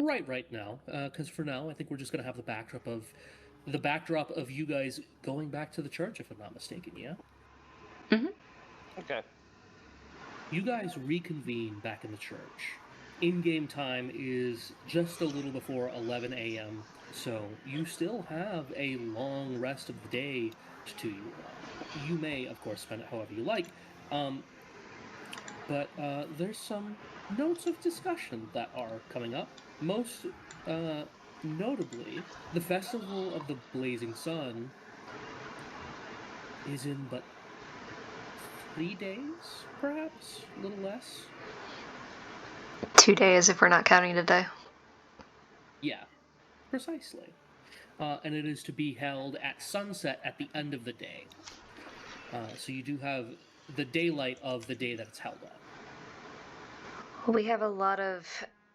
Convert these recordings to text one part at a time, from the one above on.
right now, because for now, I think we're just going to have the backdrop of you guys going back to the church, if I'm not mistaken. Yeah. Mm-hmm. Okay. You guys reconvene back in the church. In-game time is just a little before 11 a.m., so you still have a long rest of the day to you. You may, of course, spend it however you like, um, but there's some notes of discussion that are coming up. Most notably, the Festival of the Blazing Sun is in but 3 days, perhaps? A little less? 2 days if we're not counting today. Yeah, precisely. And it is to be held at sunset at the end of the day. So you do have the daylight of the day that it's held at. We have a lot of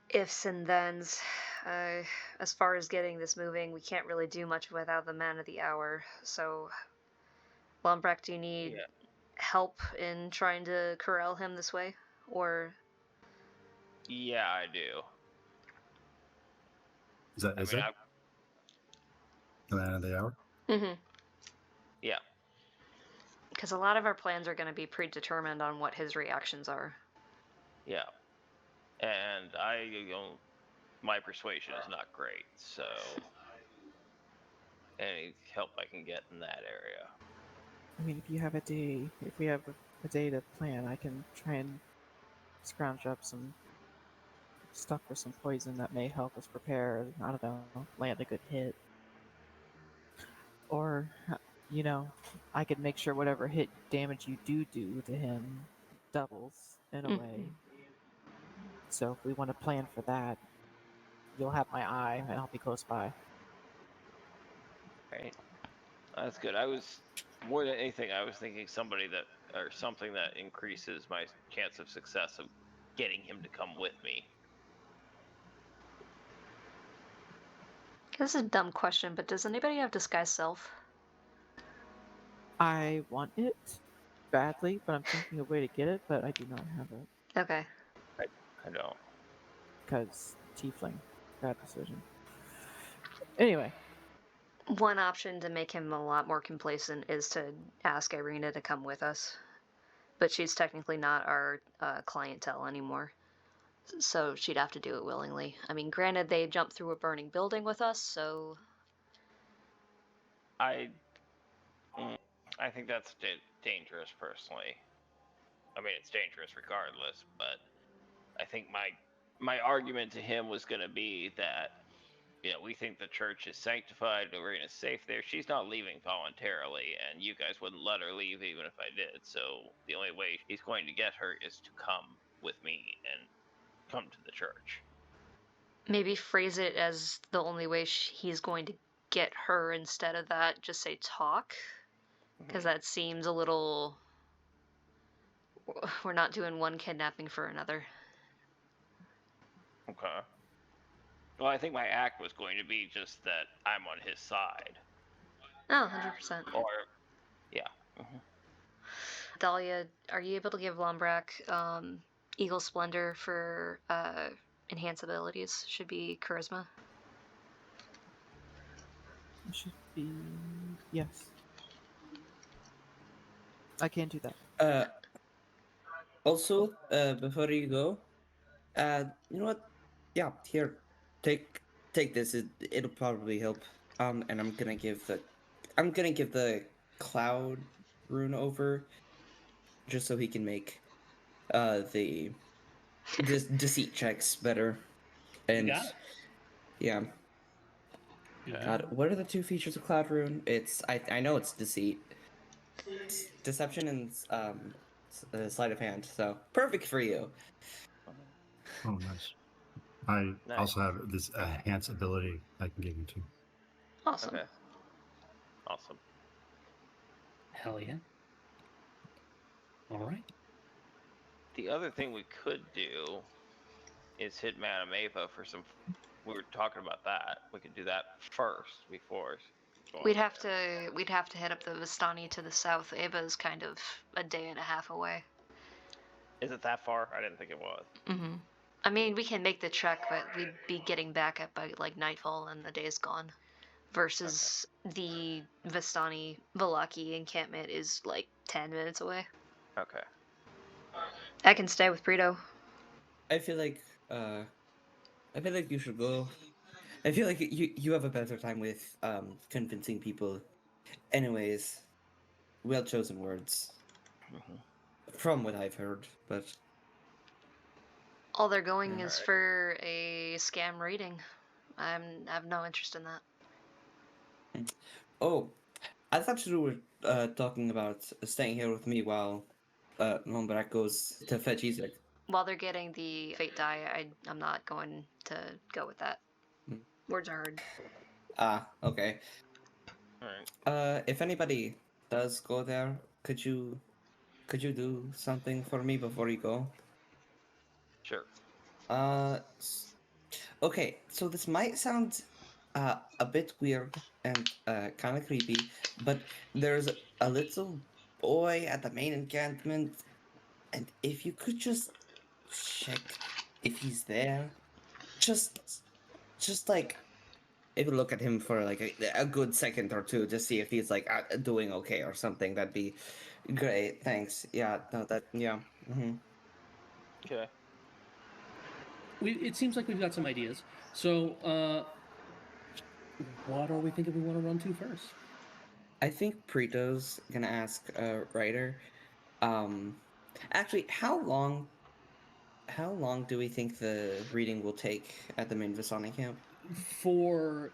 ifs and thens. As far as getting this moving, we can't really do much without the man of the hour. So, Lombrecht, do you need help in trying to corral him this way? Or. Yeah, I do. Is that the man of the hour? Mm-hmm. Yeah. Because a lot of our plans are going to be predetermined on what his reactions are. Yeah. And my persuasion is not great, so any help I can get in that area. I mean, if we have a day to plan, I can try and scrounge up some stuff for some poison that may help us prepare. I don't know, land a good hit. Or, I could make sure whatever hit damage you do to him doubles in a way. So if we want to plan for that, you'll have my eye and I'll be close by. Right. That's good. I was, more than anything, I was thinking something that increases my chance of success of getting him to come with me. This is a dumb question, but does anybody have Disguise Self? I want it badly, but I'm thinking of a way to get it, but I do not have it. Okay. I don't. Because Tiefling. Bad decision. Anyway. One option to make him a lot more complacent is to ask Irina to come with us. But she's technically not our clientele anymore. So she'd have to do it willingly. I mean, granted, they jumped through a burning building with us, so... I think that's dangerous, personally. I mean, it's dangerous regardless, but I think my argument to him was going to be that, we think the church is sanctified, Irina's safe there. She's not leaving voluntarily, and you guys wouldn't let her leave even if I did. So the only way he's going to get her is to come with me and come to the church. Maybe phrase it as the only way he's going to get her instead of that. Just say talk. Because that seems a little... We're not doing one kidnapping for another. Okay. Well, I think my act was going to be just that I'm on his side. Oh, 100%. Or, yeah. Dahlia, are you able to give Lombrak Eagle Splendor for enhance abilities? Should be Charisma. It should be... Yes. I can do that. Also, before you go, you know what? Yeah, here, take this. It'll probably help. And I'm gonna give the cloud rune over, just so he can make the deceit checks better. And You got it. yeah. God, what are the two features of cloud rune? It's I know it's deceit, deception, and sleight of hand. So perfect for you. Oh, nice. I also have this enhance ability I can give you too. Awesome. Okay. Awesome. Hell yeah. All right. The other thing we could do is hit Madame Ava for some. We were talking about that. We could do that first before. We'd have to head up the Vistani to the south. Ava's kind of a day and a half away. Is it that far? I didn't think it was. Mm-hmm. I mean, we can make the trek, but we'd be getting back at by like nightfall and the day is gone. Versus the Vallaki encampment is like 10 minutes away. Okay. I can stay with Brito. I feel like you should go. I feel like you have a better time with convincing people. Anyways, well chosen words. From what I've heard, but All they're going is Alright. for a scam rating. I have no interest in that. oh, I thought you were talking about staying here with me while Lombrak goes to fetch Isaac. While they're getting the fate die, I'm not going to go with that. Words are hard. Ah, okay. Alright. If anybody does go there, could you do something for me before you go? Sure. Okay, so this might sound a bit weird and kind of creepy, but there's a little boy at the main encampment, and if you could just check if he's there, just like maybe look at him for like a good second or two, just see if he's like doing okay or something. That'd be great. Thanks. Yeah. No. That. Yeah. Mm-hmm. Okay. It seems like we've got some ideas. So, what are we thinking we want to run to first? I think Prito's gonna ask Ryder. Actually, how long do we think the reading will take at the main Visani camp? For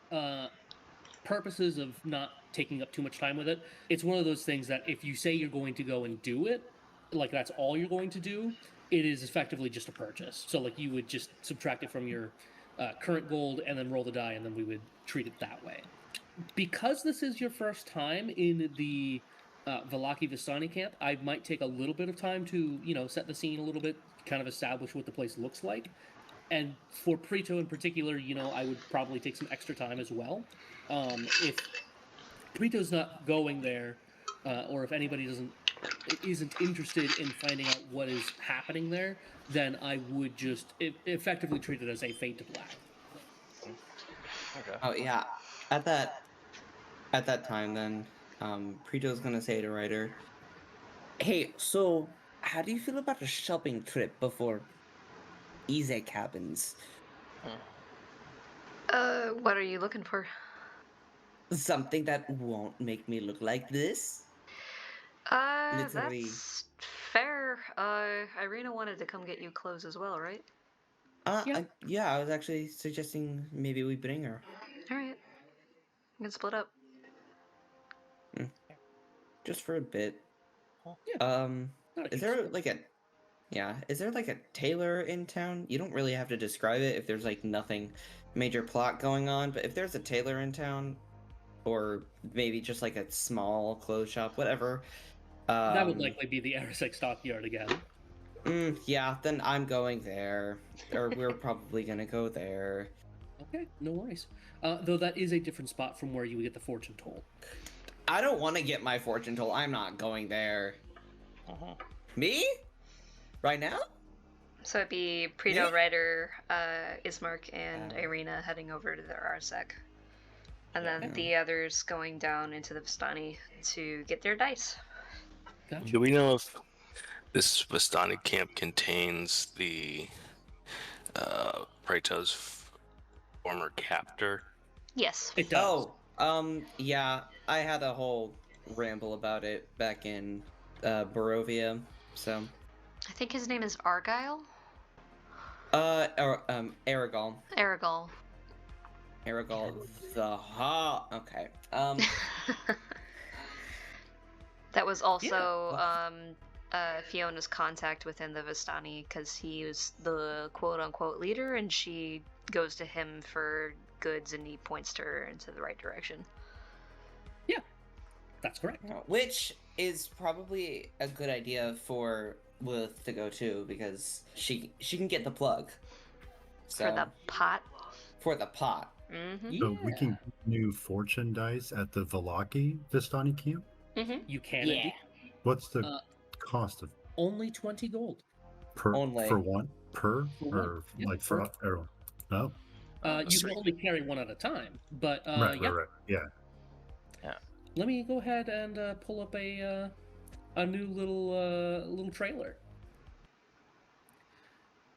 purposes of not taking up too much time with it, it's one of those things that if you say you're going to go and do it, like that's all you're going to do, it is effectively just a purchase. So like you would just subtract it from your current gold and then roll the die, and then we would treat it that way. Because this is your first time in the Vallaki Vistani camp, I might take a little bit of time to, set the scene a little bit, kind of establish what the place looks like. And for Prito in particular, I would probably take some extra time as well. If Prito's not going there, or if anybody isn't interested in finding out what is happening there, then I would just effectively treat it as a fade to black. Okay. Oh yeah, at that time, then Prito's gonna say to Ryder, "Hey, so how do you feel about a shopping trip before Isaac happens? What are you looking for? Something that won't make me look like this." Literally. That's fair. Irina wanted to come get you clothes as well, right? Yeah, I was actually suggesting maybe we bring her. Alright. We can split up. Just for a bit. Yeah. Is there like a tailor in town? You don't really have to describe it if there's like nothing major plot going on, but if there's a tailor in town, or maybe just like a small clothes shop, whatever. That would likely be the Arisek stockyard again. Yeah, then I'm going there. Or we're probably gonna go there. Okay, no worries. Though that is a different spot from where you would get the fortune told. I don't want to get my fortune told. I'm not going there. Me? Right now? So it'd be Prito, Ryder, Ismark, and Irina heading over to the Arsec. And then the others going down into the Vistani to get their dice. Gotcha. Do we know if this Vistani camp contains the Preto's former captor? Yes. It does. Yeah, I had a whole ramble about it back in Barovia, so... I think his name is Argyle? Aragol. Aragol. Aragol the okay. That was also Fiona's contact within the Vistani, because he was the quote-unquote leader, and she goes to him for goods, and he points to her into the right direction. Yeah, that's correct. Which is probably a good idea for Lilith to go to, because she can get the plug. So, for the pot? For the pot. Mm-hmm. So we can get new fortune dice at the Vallaki Vistani camp? Mm-hmm. You can. Yeah. What's the cost of Only 20 gold. for one? per For one. or Yeah, like for everyone? Oh, you can only carry one at a time, but right, yeah. right, yeah. Let me go ahead and pull up a new little trailer.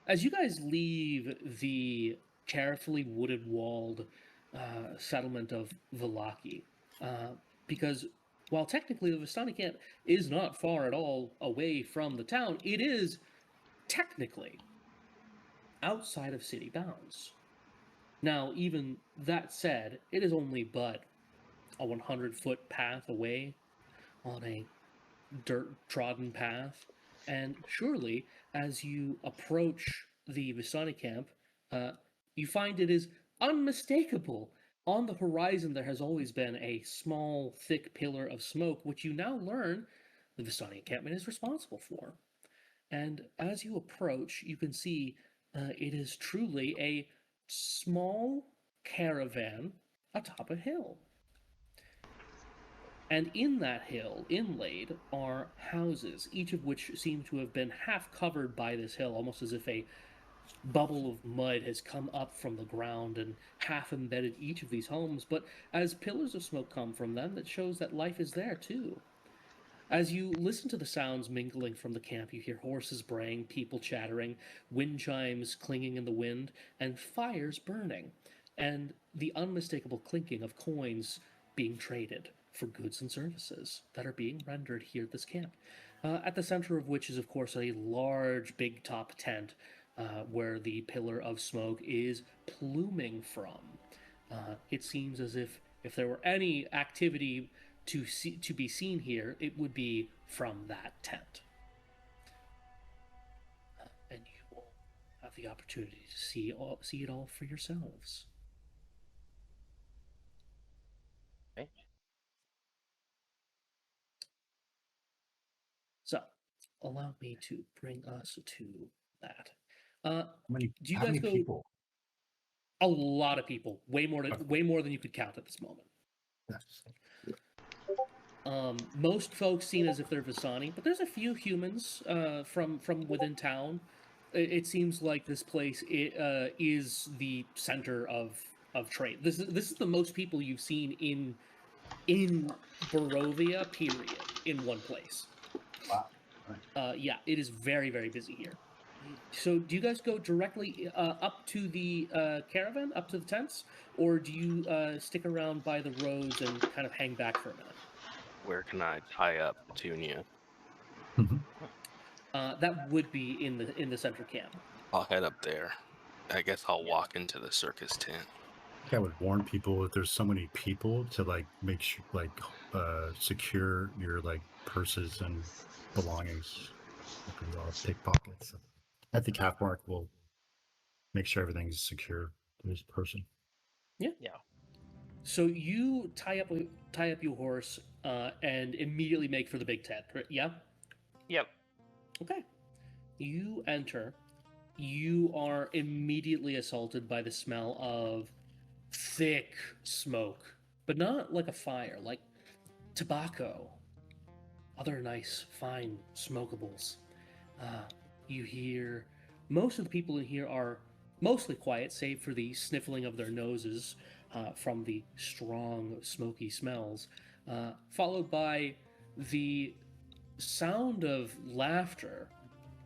As you guys leave the carefully wooded walled settlement of Vallaki, because while technically the Vistani camp is not far at all away from the town, it is technically outside of city bounds. Now, even that said, it is only but a 100-foot path away on a dirt trodden path, and surely as you approach the Vistani camp, you find it is unmistakable. On the horizon, there has always been a small, thick pillar of smoke, which you now learn the Vistani encampment is responsible for. And as you approach, you can see it is truly a small caravan atop a hill. And in that hill, inlaid, are houses, each of which seem to have been half covered by this hill, almost as if a bubble of mud has come up from the ground and half embedded each of these homes. But as pillars of smoke come from them, that shows that life is there too. As you listen to the sounds mingling from the camp, you hear horses braying, people chattering, wind chimes clinging in the wind, and fires burning, and the unmistakable clinking of coins being traded for goods and services that are being rendered here at this camp. At the center of which is, of course, a large big top tent where the pillar of smoke is pluming from. It seems as if there were any activity to be seen here, it would be from that tent. And you will have the opportunity to see it all for yourselves. Right. So, allow me to bring us to that. How many go? People? A lot of people, way more than you could count at this moment. Yes. Most folks seen as if they're Vistani, but there's a few humans from within town. It seems like this place is the center of trade. This is the most people you've seen in Barovia, period, in one place. Wow. Yeah, it is very, very busy here. So, do you guys go directly up to the caravan, up to the tents, or do you stick around by the roads and kind of hang back for a minute? Where can I tie up Petunia? That would be in the center camp. I'll head up there. I guess I'll walk into the circus tent. I would warn people if there's so many people to like make sure secure your like purses and belongings. Because all pickpockets. I think Halfmark will make sure everything's secure to his person. Yeah. So you tie up your horse and immediately make for the big tent. Right? Yeah. Yep. Okay. You enter. You are immediately assaulted by the smell of thick smoke, but not like a fire, like tobacco, other nice, fine smokables. You hear most of the people in here are mostly quiet, save for the sniffling of their noses from the strong, smoky smells, followed by the sound of laughter,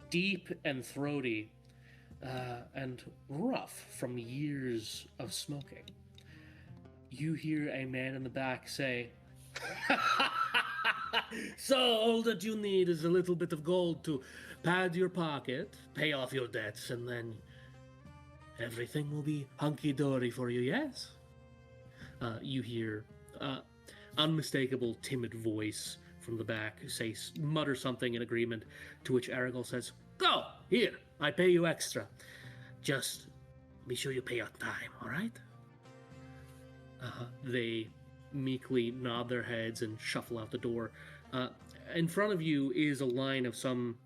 deep and throaty, and rough from years of smoking. You hear a man in the back say, "So all that you need is a little bit of gold to pad your pocket, pay off your debts, and then everything will be hunky-dory for you, yes?" You hear unmistakable, timid voice from the back mutter something in agreement, to which Aragorn says, "Go, here, I pay you extra. Just be sure you pay on time, all right?" They meekly nod their heads and shuffle out the door. In front of you is a line of some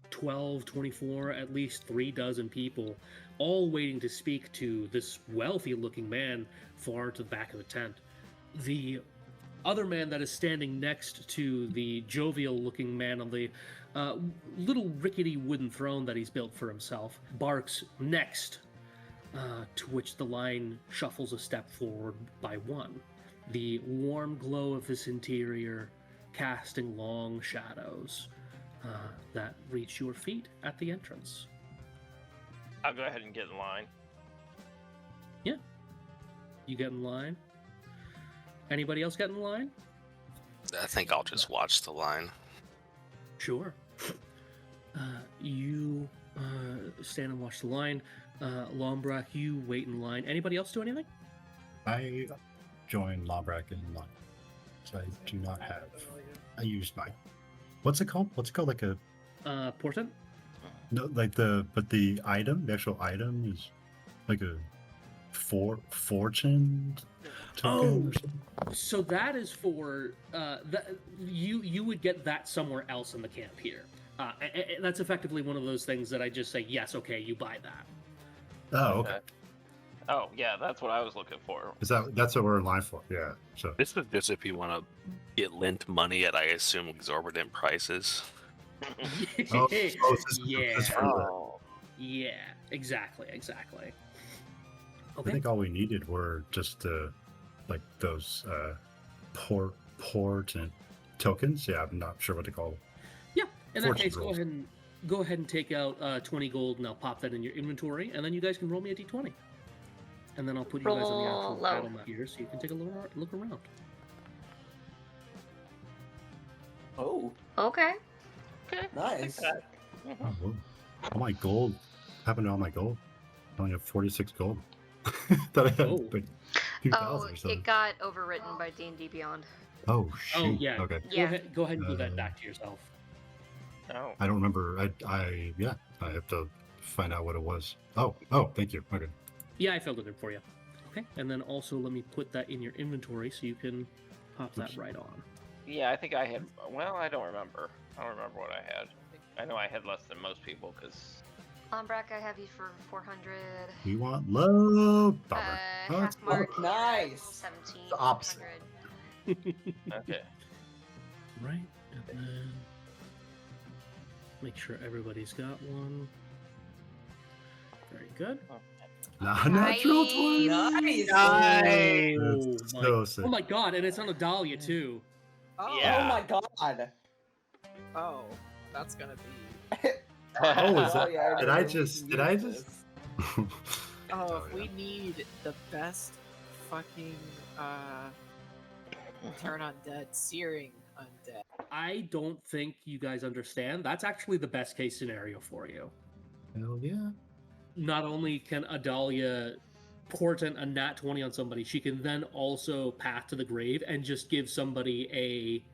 12, 24, at least 3 dozen people, all waiting to speak to this wealthy-looking man far to the back of the tent. The other man that is standing next to the jovial-looking man on the little rickety wooden throne that he's built for himself, barks next, to which the line shuffles a step forward by one. The warm glow of this interior casting long shadows that reach your feet at the entrance. I'll go ahead and get in line. Yeah. You get in line. Anybody else get in line? I think I'll just watch the line. Sure. You stand and watch the line. Lombrak, you wait in line. Anybody else do anything? I joined Lombrak in line. So I do not have. I used my. What's it called? What's it called? Like a. Portent? No, like the. But the item, the actual item is like a fortune token or something? So that is for you would get that somewhere else in the camp here. That's effectively one of those things that I just say, yes, okay, you buy that. Oh, okay. Oh, yeah, that's what I was looking for. That's what we're in line for? Yeah. So This is just if you want to get lent money at, I assume, exorbitant prices. Yeah. Oh. Yeah, exactly. I think all we needed were just like those portent tokens. Yeah, I'm not sure what to call them. Yeah, in that Fortune case, rolls. go ahead and take out 20 gold, and I'll pop that in your inventory, and then you guys can roll me a d20. And then I'll put you guys on the Roll actual low. battle map here, so you can take a look around. Oh, Okay. nice. Oh, whoa. All my gold. What happened to all my gold? I only have 46 gold. That I had Oh. like Oh, 2,000 or something. it got overwritten by D&D Beyond. Oh shoot. Oh, yeah. Okay. Yeah. Go ahead and give that Uh, back to yourself. Oh. I don't remember. I have to find out what it was. Oh, thank you. Okay. Yeah, I filled it in for you. Okay, and then also let me put that in your inventory so you can pop that right on. Yeah, I think I had. Well, I don't remember. I don't remember what I had. I know I had less than most people because. Lombrak, I have you for 400. We want low. Bummer. Oh, Half mark. Oh, nice. 17. The opposite. 100. Okay. Right, and then make sure everybody's got one. Very good. Natural 20. Nice. That's Oh so sick. Oh my god, and it's on a Dahlia too. Oh, Yeah. Oh my god. oh, that's gonna be. Oh, is that? yeah, did I really just? need Did I this. just? Oh, if yeah. we need the best fucking turn undead, searing undead. I don't think you guys understand. That's actually the best case scenario for you. Hell yeah. Not only can Adalia portent a nat 20 on somebody, she can then also path to the grave and just give somebody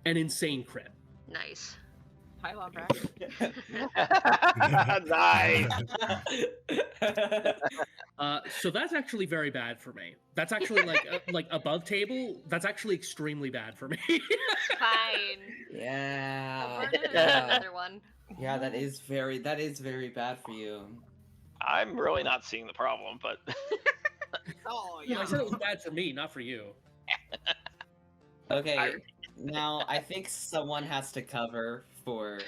an insane crit. Nice. Hi, Lombrak. Nice. So that's actually very bad for me. That's actually like above table. That's actually extremely bad for me. Fine. Yeah. We're gonna do Yeah. another one. Yeah, that is very bad for you. I'm really not seeing the problem, but Oh, Yeah, yeah. I said it was bad for me, not for you. Okay, now I think someone has to cover for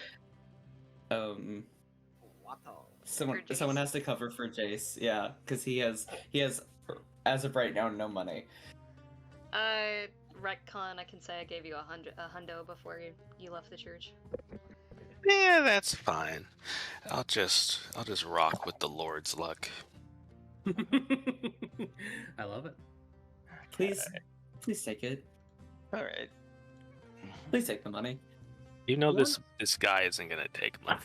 What the? someone For Jace. someone has to cover for Jace, yeah, because he has as of right now no money. Retcon, I can say I gave you a hundo before you left the church. Yeah, that's fine. I'll just rock with the Lord's luck. I love it. Please take it. all right. Please take the money. You know this guy isn't gonna take money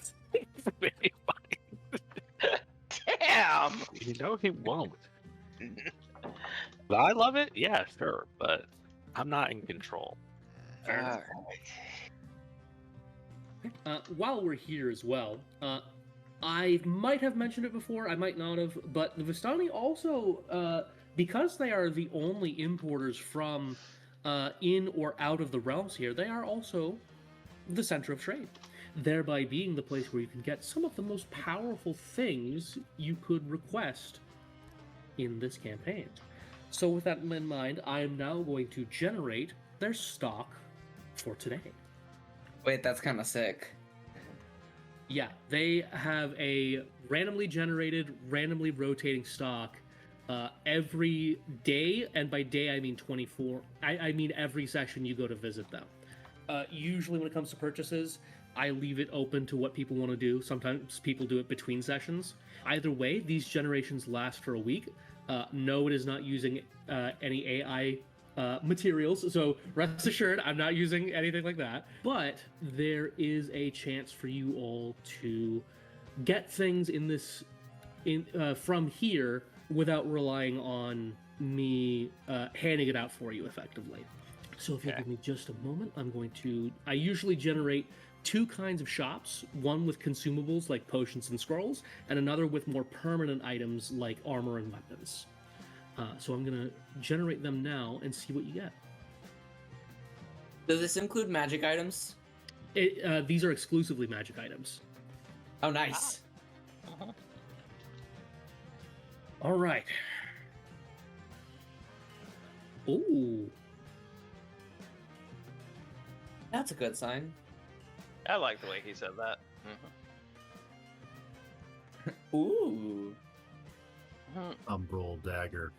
from anybody. Damn. You know he won't. But I love it. Yeah, sure, but I'm not in control. Fair enough. While we're here as well, I might have mentioned it before, I might not have, but the Vistani also, because they are the only importers from in or out of the realms here, they are also the center of trade, thereby being the place where you can get some of the most powerful things you could request in this campaign. So with that in mind, I am now going to generate their stock for today. Wait, that's kind of sick. Yeah, they have a randomly generated, randomly rotating stock every day, and by day I mean 24. I mean every session you go to visit them. Usually, when it comes to purchases, I leave it open to what people want to do. Sometimes people do it between sessions. Either way, these generations last for a week. No, it is not using any AI materials, so rest assured I'm not using anything like that. But there is a chance for you all to get things in this from here without relying on me handing it out for you effectively. So if you give me just a moment, I usually generate 2 kinds of shops, one with consumables like potions and scrolls, and another with more permanent items like armor and weapons. So I'm going to generate them now and see what you get. Does this include magic items? These are exclusively magic items. Oh, nice. All right. Ooh. That's a good sign. I like the way he said that. Ooh. Umbral dagger.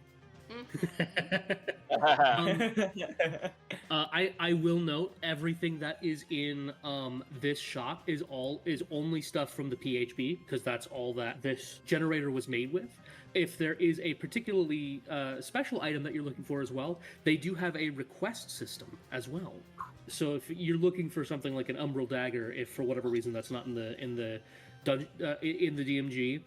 I will note everything that is in this shop is only stuff from the PHB, because that's all that this generator was made with. If there is a particularly special item that you're looking for as well, they do have a request system as well. So if you're looking for something like an umbral dagger, if for whatever reason that's not in the DMG,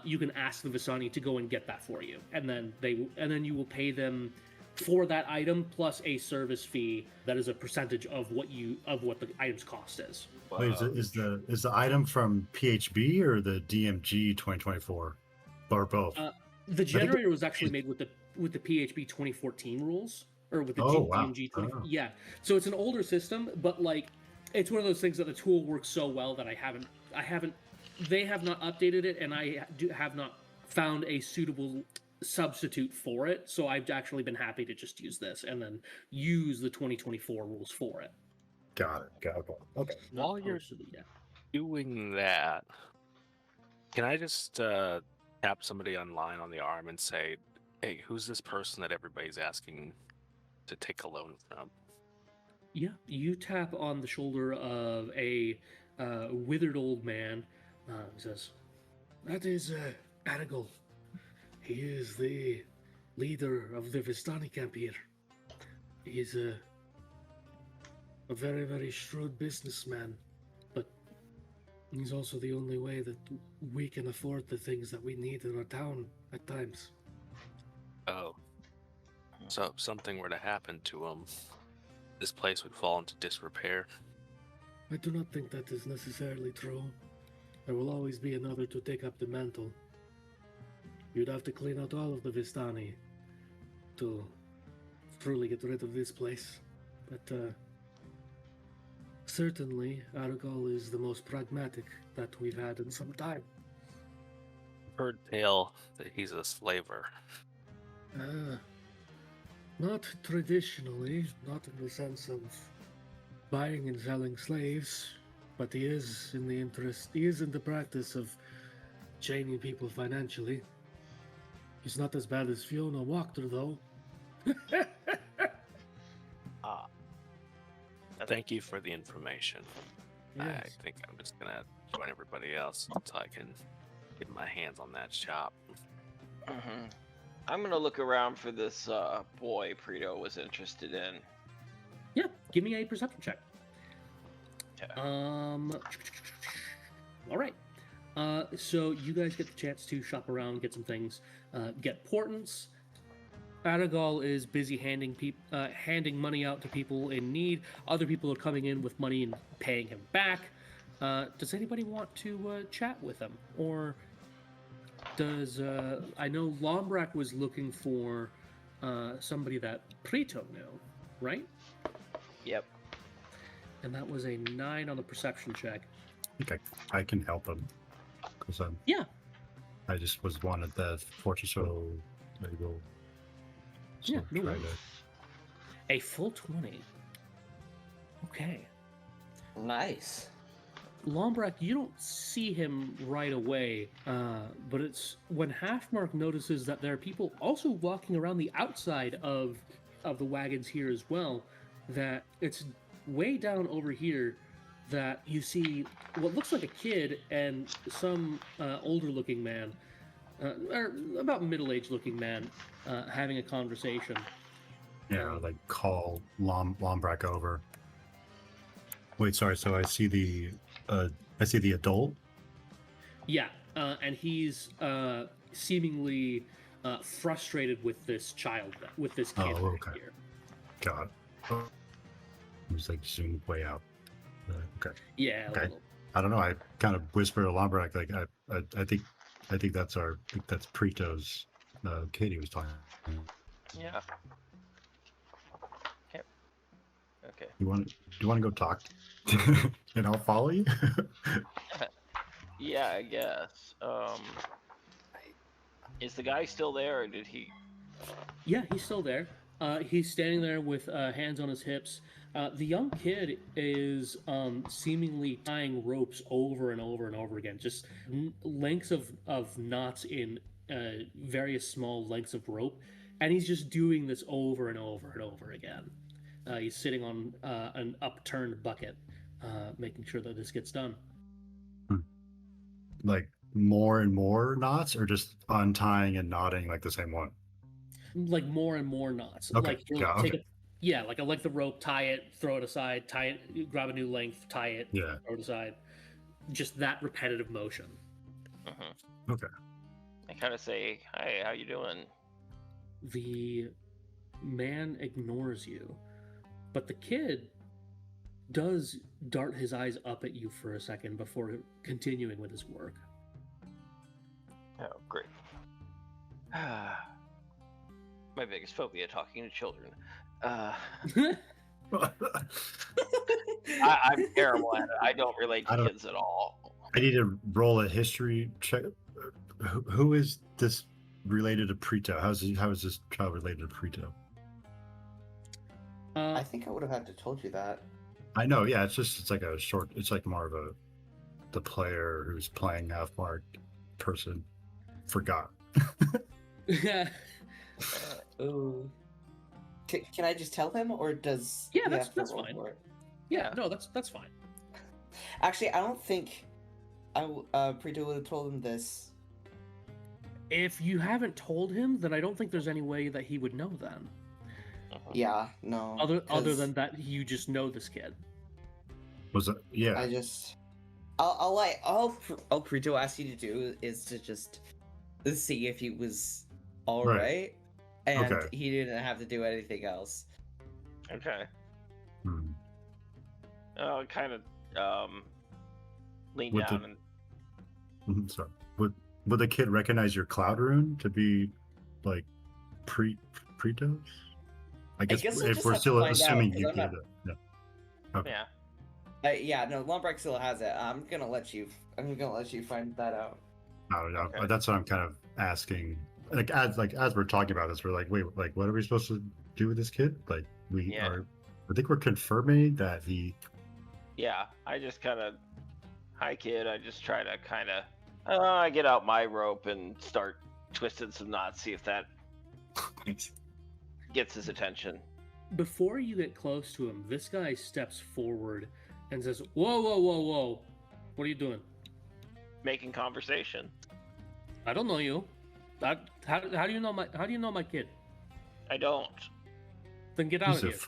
you can ask the Vistani to go and get that for you, and then you will pay them for that item plus a service fee that is a percentage of what the item's cost is. Wait, is the item from PHB or the DMG 2024, or both? The generator was actually made with the PHB 2014 rules, or with the DMG 20. Oh. Yeah, so it's an older system, but like it's one of those things that the tool works so well that they have not updated it, and I have not found a suitable substitute for it. So I've actually been happy to just use this and then use the 2024 rules for it. Got it. Okay. While you're doing that, can I just tap somebody online on the arm and say, "Hey, who's this person that everybody's asking to take a loan from?" Yeah, you tap on the shoulder of a withered old man. He says, "That is Aragol. He is the leader of the Vistani camp here. He is a very, very shrewd businessman, but he's also the only way that we can afford the things that we need in our town at times." Oh. So if something were to happen to him, this place would fall into disrepair? I do not think that is necessarily true. There will always be another to take up the mantle. You'd have to clean out all of the Vistani to truly get rid of this place. But certainly, Aragol is the most pragmatic that we've had in some time. Heard tale that he's a slaver. Not traditionally, not in the sense of buying and selling slaves, but he is in the practice of chaining people financially. He's not as bad as Fiona Wachter, though. Thank you for the information. Yes. I think I'm just gonna join everybody else until I can get my hands on that shop. I'm gonna look around for this boy Preto was interested in. Yeah, give me a perception check. Okay. All right. So you guys get the chance to shop around, get some things, get portents. Aragol is busy handing money out to people in need. Other people are coming in with money and paying him back. Does anybody want to chat with him, or does I know Lombrak was looking for somebody that Preto knew, right? Yep. And that was a 9 on the perception check. Okay, I can help him because Yeah. I just was one at the fortress, so there you go. So Yeah, no try worries. A full 20. Okay. Nice. Lombrak, you don't see him right away, but it's when Halfmark notices that there are people also walking around the outside of the wagons here as well, that it's way down over here that you see what looks like a kid and some older-looking man, or about middle-aged looking man, having a conversation. Yeah, like call Lombrak over. Wait, sorry. So I see the adult. Yeah, and he's seemingly frustrated with this child, with this kid Oh, right okay. here. God. Oh. It was like zoomed way out. Okay. Yeah. Okay. Well, I don't know. I kind of whispered to Lombrak, like I think that's Prito's kid he was talking. Yeah. Okay. Okay. Do you want to go talk? And I'll follow you. Yeah, I guess. Is the guy still there, or did he? yeah, he's still there. He's standing there with hands on his hips. The young kid is seemingly tying ropes over and over and over again, just lengths of knots in various small lengths of rope, and he's just doing this over and over and over again. He's sitting on an upturned bucket, making sure that this gets done. Like more and more knots, or just untying and knotting like the same one? Like more and more knots. Okay, Like he'll yeah, take okay. like a length of rope, tie it, throw it aside, tie it, grab a new length, tie it, Yeah. throw it aside. Just that repetitive motion. Mm-hmm. Okay. I kind of say, "Hi, how you doing?" The man ignores you, but the kid does dart his eyes up at you for a second before continuing with his work. Oh, great. My biggest phobia: talking to children. I'm terrible at it. I don't relate to kids at all. I need to roll a history check. Who is this related to Prito? How is this child related to Prito? I think I would have had to told you that. I know, yeah. It's like a short. It's like more of the player who's playing Halfmark person forgot. Yeah, Ooh. Can I just tell him, or does? Yeah, he that's- have to that's roll fine. for it? no, that's fine. Actually, I don't think Prito would have told him this. If you haven't told him, then I don't think there's any way that he would know then. Yeah, no. Other 'cause than that, you just know this kid. Was it? Yeah. I just, all Prito asked you to do is to just see if he was all Right. right, and Okay. he didn't have to do anything else. Okay. Hmm. Kind of lean With down the- and Sorry. Would the kid recognize your cloud rune to be like Prito's? I guess guess we'll if just we're have to still find out, assuming 'cause you I'm gave not- it. Yeah. Okay. yeah. Yeah, no, Lombrak still has it. I'm gonna let you find that out. No, no, Okay. that's what I'm kind of asking. As we're talking about this, we're like, wait, like what are we supposed to do with this kid? Like Yeah. I think we're confirming that he. Yeah, I just kind of, hi kid. I just try to kind of, I get out my rope and start twisting some knots, see if that gets his attention. Before you get close to him, this guy steps forward and says, "Whoa, whoa, whoa, whoa! What are you doing? Making conversation. I don't know you. How do you know my kid? I don't. Then get out He's of a here.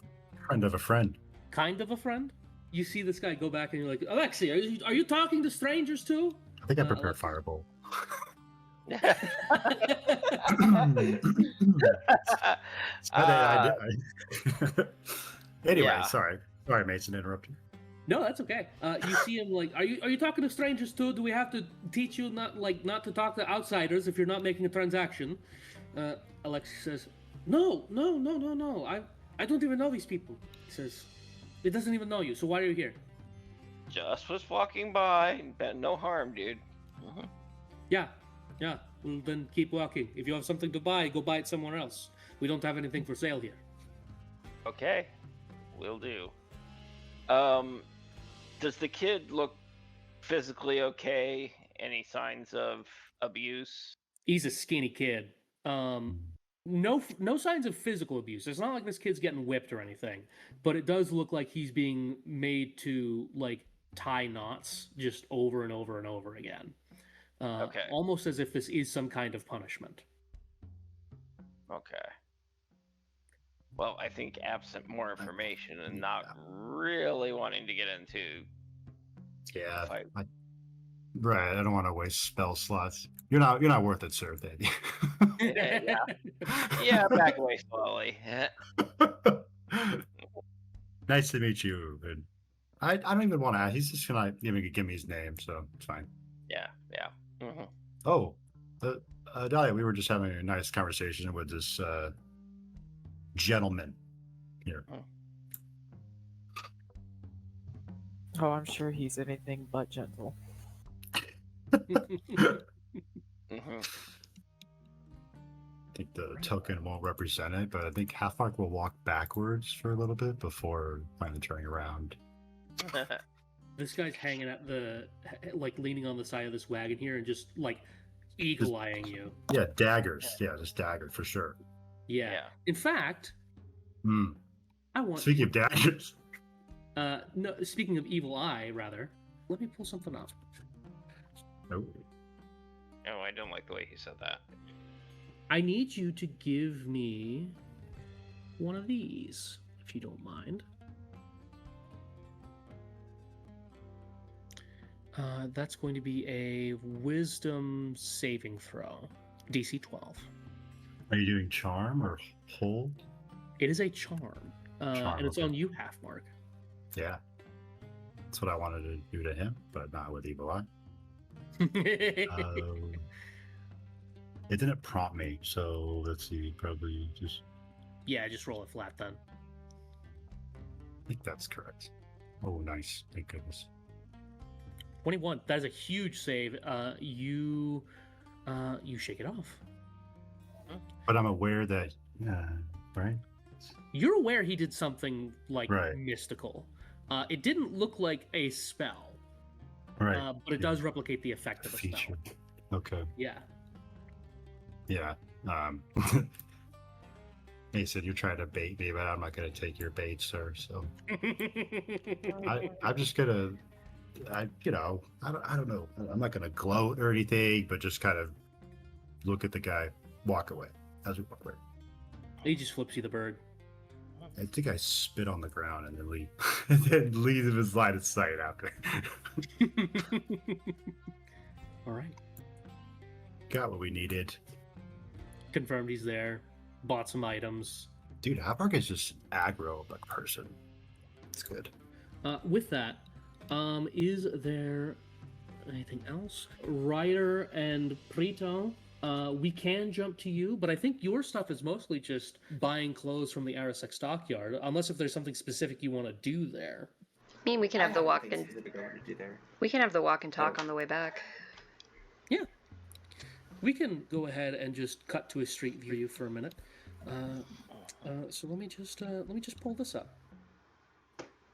friend of a friend. Kind of a friend." You see this guy go back and you're like, "Alexi, are you talking to strangers too?" I think I prepared Alexis. Fireball. Anyway, Yeah. sorry, Mason, interrupted. No, that's okay. You see him like, are you talking to strangers too? Do we have to teach you not to talk to outsiders if you're not making a transaction? Alexis says, No. I don't even know these people. He says, it doesn't even know you. So why are you here? Just was walking by. No harm, dude. Mhm. Yeah. Well, then keep walking. If you have something to buy, go buy it somewhere else. We don't have anything for sale here. Okay, will do. Does the kid look physically okay? Any signs of abuse? He's a skinny kid. No signs of physical abuse. It's not like this kid's getting whipped or anything, but it does look like he's being made to like tie knots just over and over and over again. Okay. Almost as if this is some kind of punishment. Okay. Well, I think absent more information and not really wanting to get into Yeah. fight. Right. I don't want to waste spell slots. You're not worth it, sir. Yeah. Yeah, back away slowly. Nice to meet you. And I don't even want to ask. He's just gonna give me his name, so it's fine. Yeah. Mm-hmm. Oh, Dahlia, we were just having a nice conversation with this gentleman here. Oh, I'm sure he's anything but gentle. Mm-hmm. I think the token won't represent it, but I think Half-Orc will walk backwards for a little bit before finally turning around. This guy's hanging at like leaning on the side of this wagon here and just like eagle-eyeing you. Yeah, daggers. Yeah, just daggers for sure. Yeah. In fact, I want. Speaking of daggers. No. Speaking of evil eye, rather, let me pull something up. Oh. Oh, I don't like the way he said that. I need you to give me one of these, if you don't mind. That's going to be a wisdom saving throw, DC 12. Are you doing charm or hold? It is a charm, and it's on you, Half-Mark. Yeah. That's what I wanted to do to him, but not with Evil Eye. It didn't prompt me, so let's see, probably just... Yeah, just roll it flat then. I think that's correct. Oh, nice. Thank goodness. 21. That is a huge save. You shake it off. But I'm aware that, right? You're aware he did something like Right. mystical. It didn't look like a spell, Right. but it does replicate the effect of a spell. Feature. Okay. Yeah. Yeah. He said you're trying to bait me, but I'm not going to take your bait, sir. So I'm just gonna, I don't know. I'm not gonna gloat or anything, but just kind of look at the guy, walk away as we walk away. He just flips you the bird. I think I spit on the ground and then leave, and then leave him his line of sight after. All right. Got what we needed. Confirmed he's there. Bought some items. Dude, Half-Orc is just aggro like person. It's good. With that, is there anything else? Ryder and Prito, we can jump to you, but I think your stuff is mostly just buying clothes from the Arasek stockyard, unless if there's something specific you want to do there. I mean, we can have the walk and specific I want to do there. we can have the walk and talk on the way back. Yeah. We can go ahead and just cut to a street view for a minute. So let me just pull this up.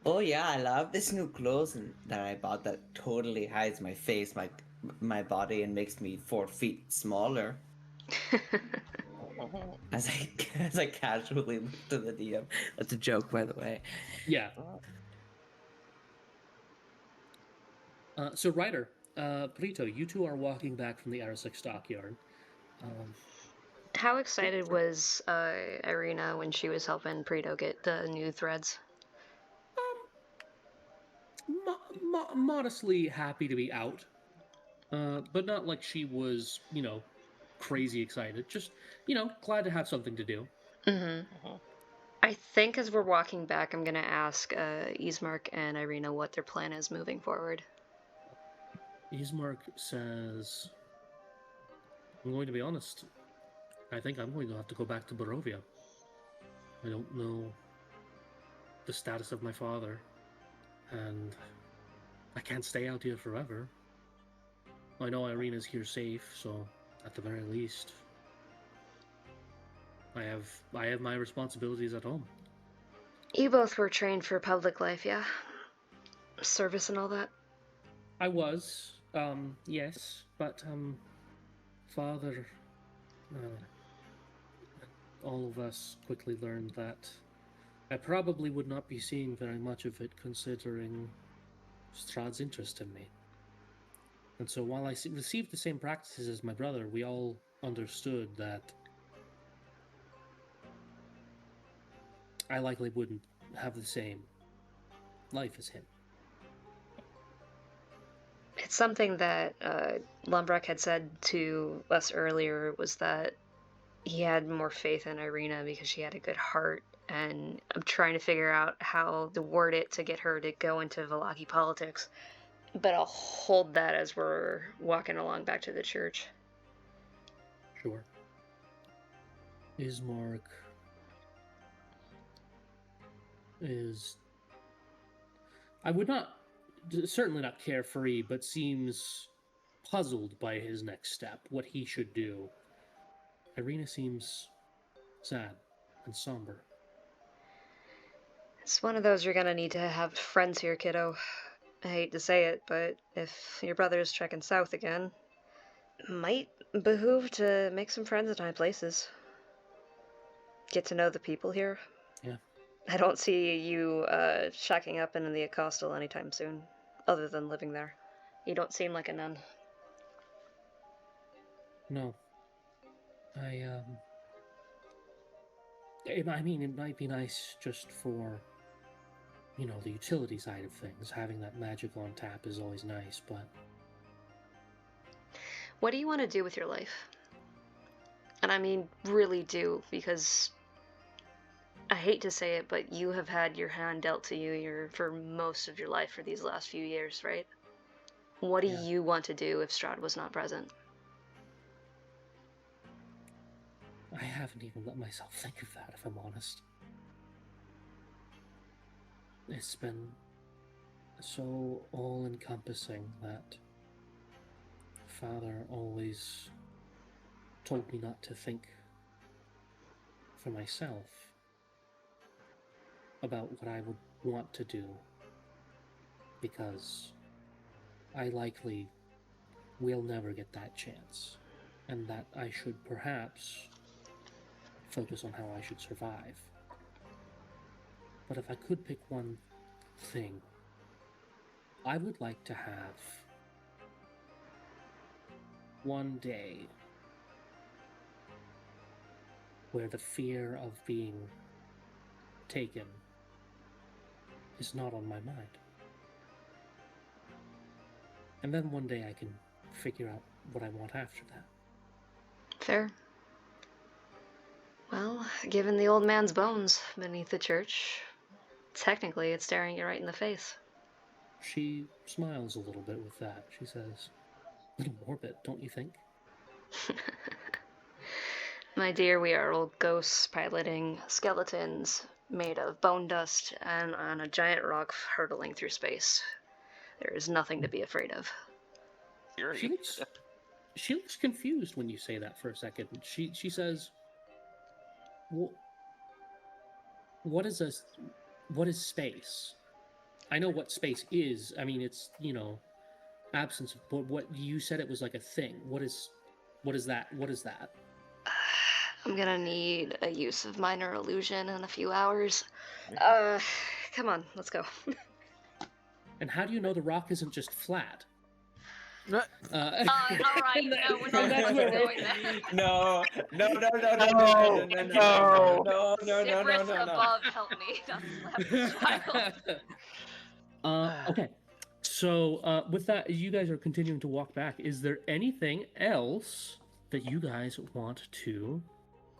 Oh yeah, I love this new clothes that I bought that totally hides my face, my body, and makes me 4 feet smaller. As I casually look to the DM. That's a joke, by the way. Yeah. So Ryder, Prito, you two are walking back from the Arasek stockyard. How excited was Irina when she was helping Prito get the new threads? Modestly happy to be out, but not like she was, crazy excited. Just, glad to have something to do. Mm-hmm. I think as we're walking back, I'm gonna ask Ismark and Irina what their plan is moving forward. Ismark says, I'm going to be honest. I think I'm going to have to go back to Barovia. I don't know the status of my father, and I can't stay out here forever. I know Irina's here safe, so at the very least, I have my responsibilities at home. You both were trained for public life, yeah? Service and all that? I was, yes, but, Father, all of us quickly learned that I probably would not be seeing very much of it considering Strahd's interest in me. And so while I received the same practices as my brother, we all understood that I likely wouldn't have the same life as him. It's something that Lumbrock had said to us earlier, was that he had more faith in Irina because she had a good heart, and I'm trying to figure out how to word it to get her to go into Vallaki politics. But I'll hold that as we're walking along back to the church. Sure. Ismark is... I would not... certainly not carefree, but seems puzzled by his next step, what he should do. Irina seems sad and somber. It's one of those you're gonna need to have friends here, kiddo. I hate to say it, but if your brother's trekking south again, it might behoove to make some friends in high places. Get to know the people here. Yeah. I don't see you shacking up in the Acostal anytime soon, other than living there. You don't seem like a nun. No. I mean, it might be nice just for, you know, the utility side of things. Having that magic on tap is always nice, but... What do you want to do with your life? And I mean, really do, because I hate to say it, but you have had your hand dealt to you for most of your life for these last few years, right? What do you want to do if Strahd was not present? I haven't even let myself think of that, if I'm honest. It's been so all-encompassing that Father always told me not to think for myself about what I would want to do, because I likely will never get that chance, and that I should perhaps focus on how I should survive. But if I could pick one thing, I would like to have one day where the fear of being taken is not on my mind. And then one day I can figure out what I want after that. Fair. Well, given the old man's bones beneath the church, technically it's staring you right in the face. She smiles a little bit with that. She says, a little morbid, don't you think? My dear, we are old ghosts piloting skeletons made of bone dust and on a giant rock hurtling through space. There is nothing to be afraid of. She looks confused when you say that for a second. She says, well, what is space? I know what space is. I mean, it's, you know, absence of, but what you said it was like a thing. What is that? What is that? I'm gonna need a use of minor illusion in a few hours. Come on, let's go. And how do you know the rock isn't just flat? All right, no, we're not doing that. No. Cypress above, help me not slap this child. Okay. So, with that, you guys are continuing to walk back. Is there anything else that you guys want to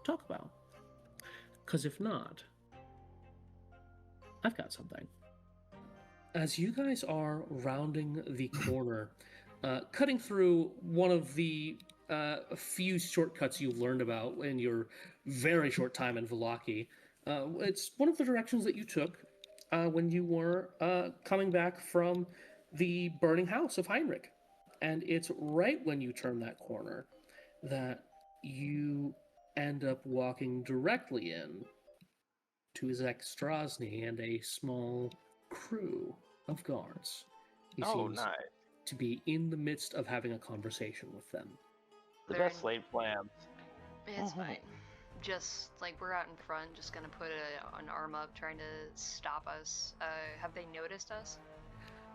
talk about? Because if not, I've got something. As you guys are rounding the corner, cutting through one of the few shortcuts you learned about in your very short time in Vallaki, it's one of the directions that you took when you were coming back from the burning house of Heinrich. And it's right when you turn that corner that you end up walking directly in to Zek Strozny and a small crew of guards. Nice. to be in the midst of having a conversation with them. The They're best laid plans. It's fine. Just like we're out in front, just gonna put an arm up, trying to stop us. Have they noticed us?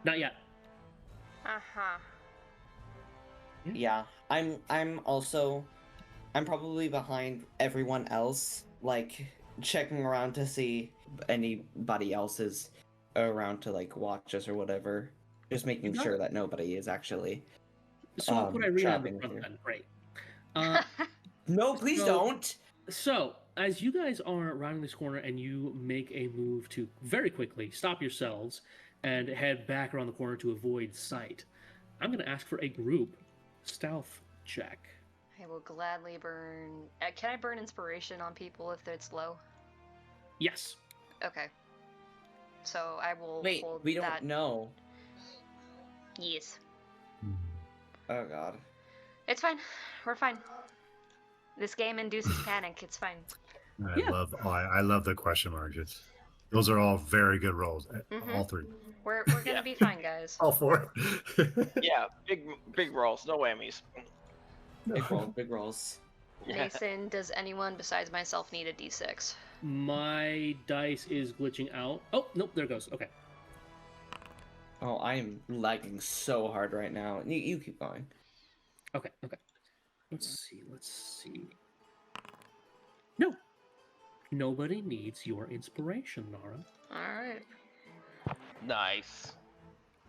Not yet. Uh-huh. Yeah, I'm probably behind everyone else, like checking around to see anybody else is around to like watch us or whatever. Just making got sure it. that nobody is actually. So I'll put Irina in the trapping front here. then. Great. No, please So- don't. So, as you guys are rounding this corner and you make a move to very quickly stop yourselves and head back around the corner to avoid sight, I'm going to ask for a group stealth check. I will gladly burn. Can I burn inspiration on people if it's low? Yes. Okay. So I will Wait, hold we don't that. know. Yes. Oh god. It's fine. We're fine. This game induces panic. It's fine. Yeah. I love the question marks. Those are all very good rolls. All three. We're gonna Yeah. be fine, guys. All four. Yeah, big rolls, no whammies. Big rolls. Yeah. Mason, does anyone besides myself need a d6? My dice is glitching out. Oh, nope, there it goes. Okay. Oh, I am lagging so hard right now. You keep going. Okay. Let's see. No. Nobody needs your inspiration, Nara. Alright. Nice.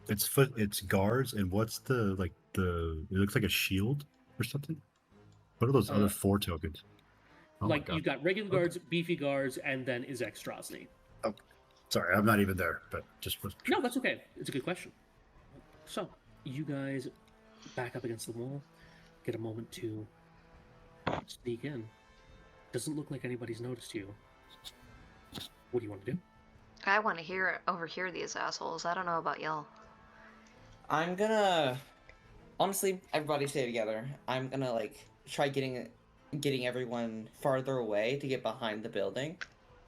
It's guards, and what's the it looks like a shield or something? What are those other 4 tokens? Oh my Like, God. you got regular guards, beefy guards, and then is Extrosity. Sorry, I'm not even there, but just was. No, that's okay. It's a good question. So, you guys back up against the wall, get a moment to sneak in. Doesn't look like anybody's noticed you. What do you want to do? I want to overhear these assholes. I don't know about y'all. I'm gonna honestly, everybody stay together. I'm gonna like try getting everyone farther away to get behind the building.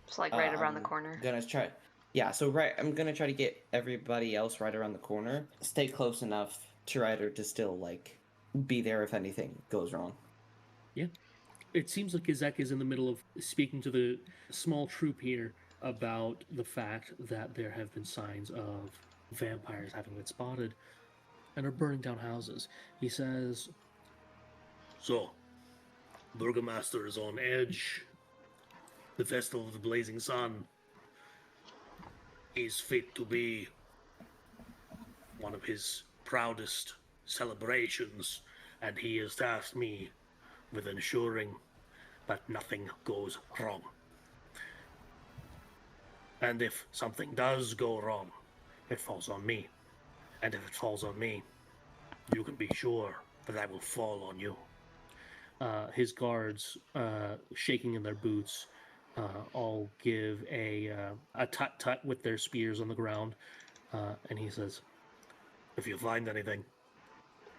It's like right around the I'm corner. Gonna try. Yeah, I'm gonna try to get everybody else right around the corner. Stay close enough to Ryder to still like be there if anything goes wrong. Yeah. It seems like Izek is in the middle of speaking to the small troop here about the fact that there have been signs of vampires having been spotted and are burning down houses. He says, "So, Burgomaster is on edge. The Festival of the Blazing Sun is fit to be one of his proudest celebrations, and he has tasked me with ensuring that nothing goes wrong. And if something does go wrong, it falls on me. And if it falls on me, you can be sure that I will fall on you." His guards, shaking in their boots, all give a tut-tut with their spears on the ground. And he says, "If you find anything,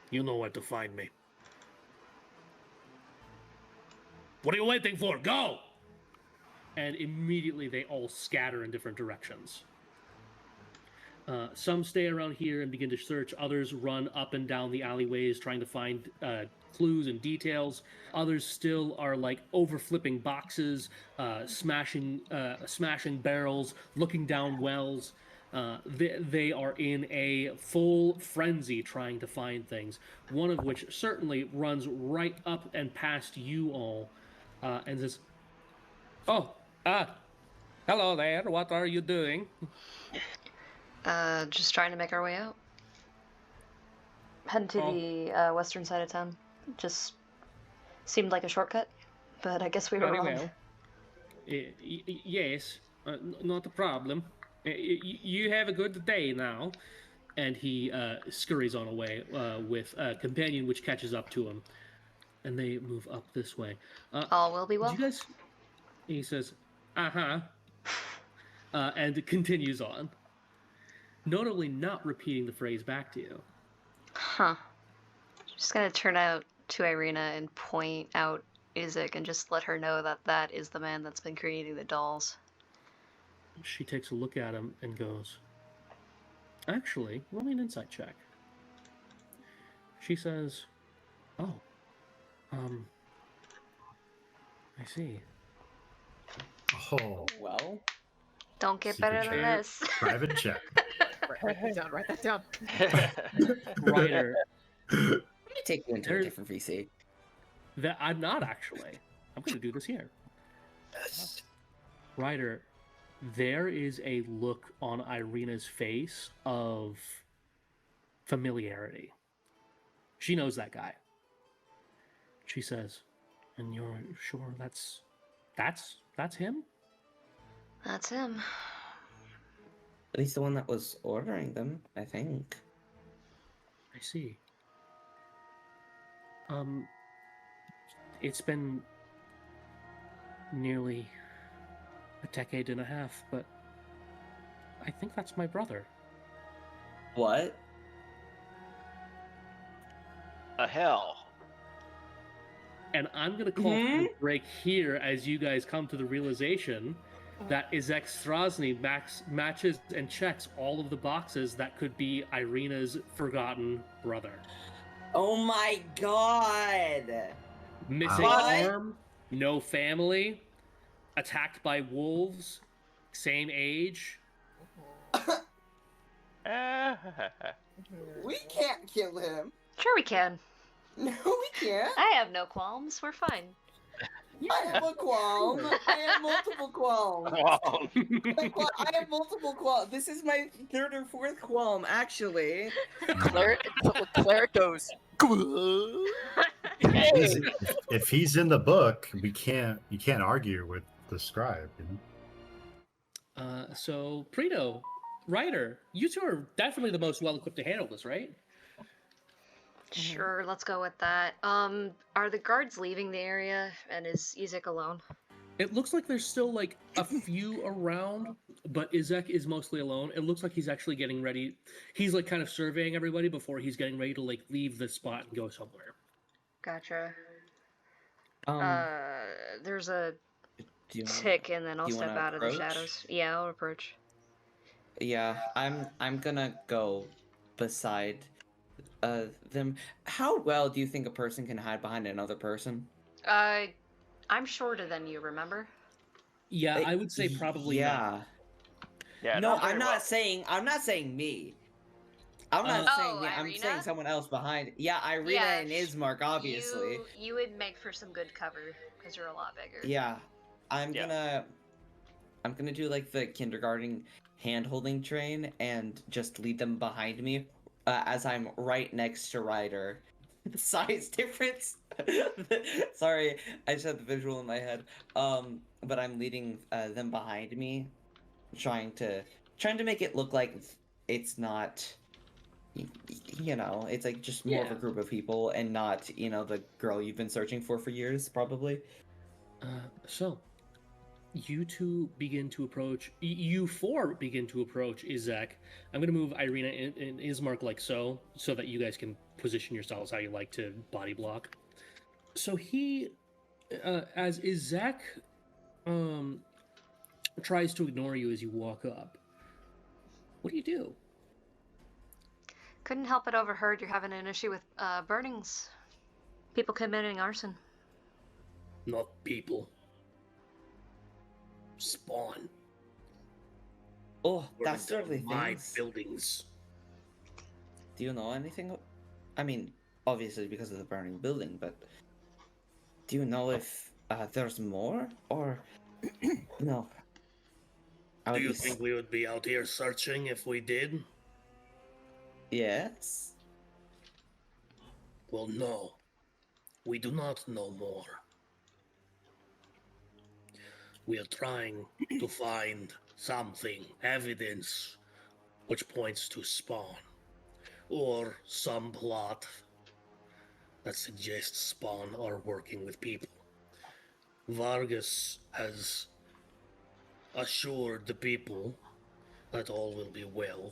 you know where to find me. What are you waiting for? Go!" And immediately they all scatter in different directions. Some stay around here and begin to search. Others run up and down the alleyways trying to find clues and details. Others still are like over flipping boxes, smashing barrels, looking down wells. They are in a full frenzy trying to find things. One of which certainly runs right up and past you all and says, "Oh, hello there. What are you doing?" Just trying to make our way out. Heading to the western side of town. Just seemed like a shortcut, but I guess we were Very wrong. well. Yes, not a problem. You have a good day now. And he scurries on away with a companion which catches up to him. And they move up this way. All will be well. You guys... He says, "Uh-huh." And it continues on. Notably not repeating the phrase back to you. Huh. Just gonna turn out to Irina and point out Izek and just let her know that that is the man that's been creating the dolls. She takes a look at him and goes, "Actually, roll me an insight check." She says, "Oh, I see." Oh, Well, Don't get Secret better than chat. this. private chat. Write that down. Write that down. Ryder, let me take you into a There's- different VC. that I'm not actually. I'm going to do this here. Ryder, there is a look on Irina's face of familiarity. She knows that guy. She says, "And you're sure that's him?" That's him. At least the one that was ordering them, I think. I see. It's been nearly a decade and a half, but I think that's my brother. What? Hell. And I'm going to call for a break here as you guys come to the realization that Izek Strasny matches and checks all of the boxes that could be Irina's forgotten brother. Oh my god! Missing What? arm, no family, attacked by wolves, same age. We can't kill him. Sure we can. No, we can't. I have no qualms. We're fine. I have a qualm. I have multiple qualms. I have multiple qualms. This is my third or fourth qualm, actually. Cleric goes. If he's in the book, you can't argue with the scribe. You know? So, Prito, Ryder, you two are definitely the most well-equipped to handle this, right? Sure, let's go with that. Are the guards leaving the area, and is Izek alone? It looks like there's still, like, a few around, but Izek is mostly alone. It looks like he's actually getting ready. He's, like, kind of surveying everybody before he's getting ready to, like, leave the spot and go somewhere. Gotcha. Um, There's a do you tick, and then I'll do you step wanna out of the approach? shadows. Yeah, I'll approach. Yeah, I'm gonna go beside them. How well do you think a person can hide behind another person? I'm shorter than you, remember? Yeah, I would say probably not. Yeah. Yeah, No, very I'm well. not saying me. I'm not Oh, saying me. I'm Irina? saying someone else behind. Yeah, Irina Yeah, and Ismark, obviously. You would make for some good cover, because you're a lot bigger. Yeah, I'm Yeah. gonna do like the kindergarten hand-holding train and just lead them behind me as I'm right next to Ryder. The size difference. Sorry, I just had the visual in my head. But I'm leading them behind me, trying to make it look like it's not. You know, it's like just more of a Yeah. group of people and not, the girl you've been searching for years, probably. So, you two begin to approach. You four begin to approach Izek. I'm going to move Irina and Ismark like so that you guys can position yourselves how you like to body block. So he, as Izek, tries to ignore you as you walk up. What do you do? Couldn't help but overheard you're having an issue with burnings. People committing arson. Not people. Spawn. Oh, Burning that's certainly down my things. buildings. Do you know anything? I mean, obviously because of the burning building, but do you know if there's more or no? Do you think we would be out here searching if we did? Yes. Well, no. We do not know more. We are trying to find something, evidence, which points to Spawn, or some plot that suggests Spawn are working with people. Vargas has assured the people that all will be well,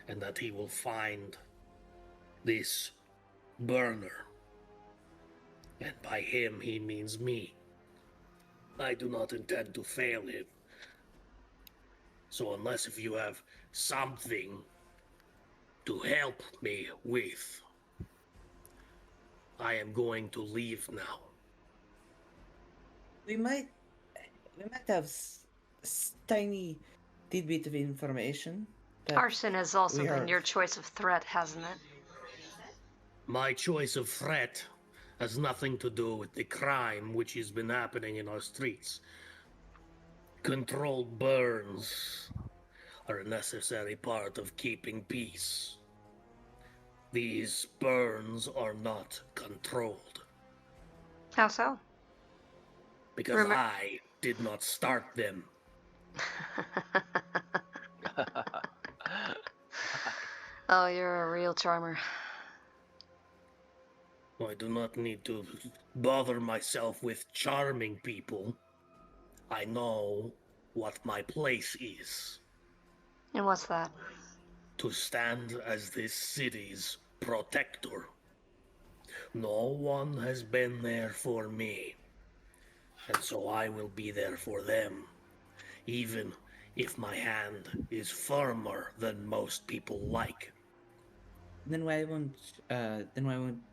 and that he will find this burner. And by him, he means me. I do not intend to fail him. So unless if you have something to help me with, I am going to leave now. We might have tiny tidbit of information. That Arson has also we been are- your choice of threat, hasn't it? My choice of threat has nothing to do with the crime which has been happening in our streets. Controlled burns are a necessary part of keeping peace. These burns are not controlled. How so? Because I did not start them. Oh, you're a real charmer. I do not need to bother myself with charming people. I know what my place is. And what's that? To stand as this city's protector. No one has been there for me, and so I will be there for them, even if my hand is firmer than most people like. Then why won't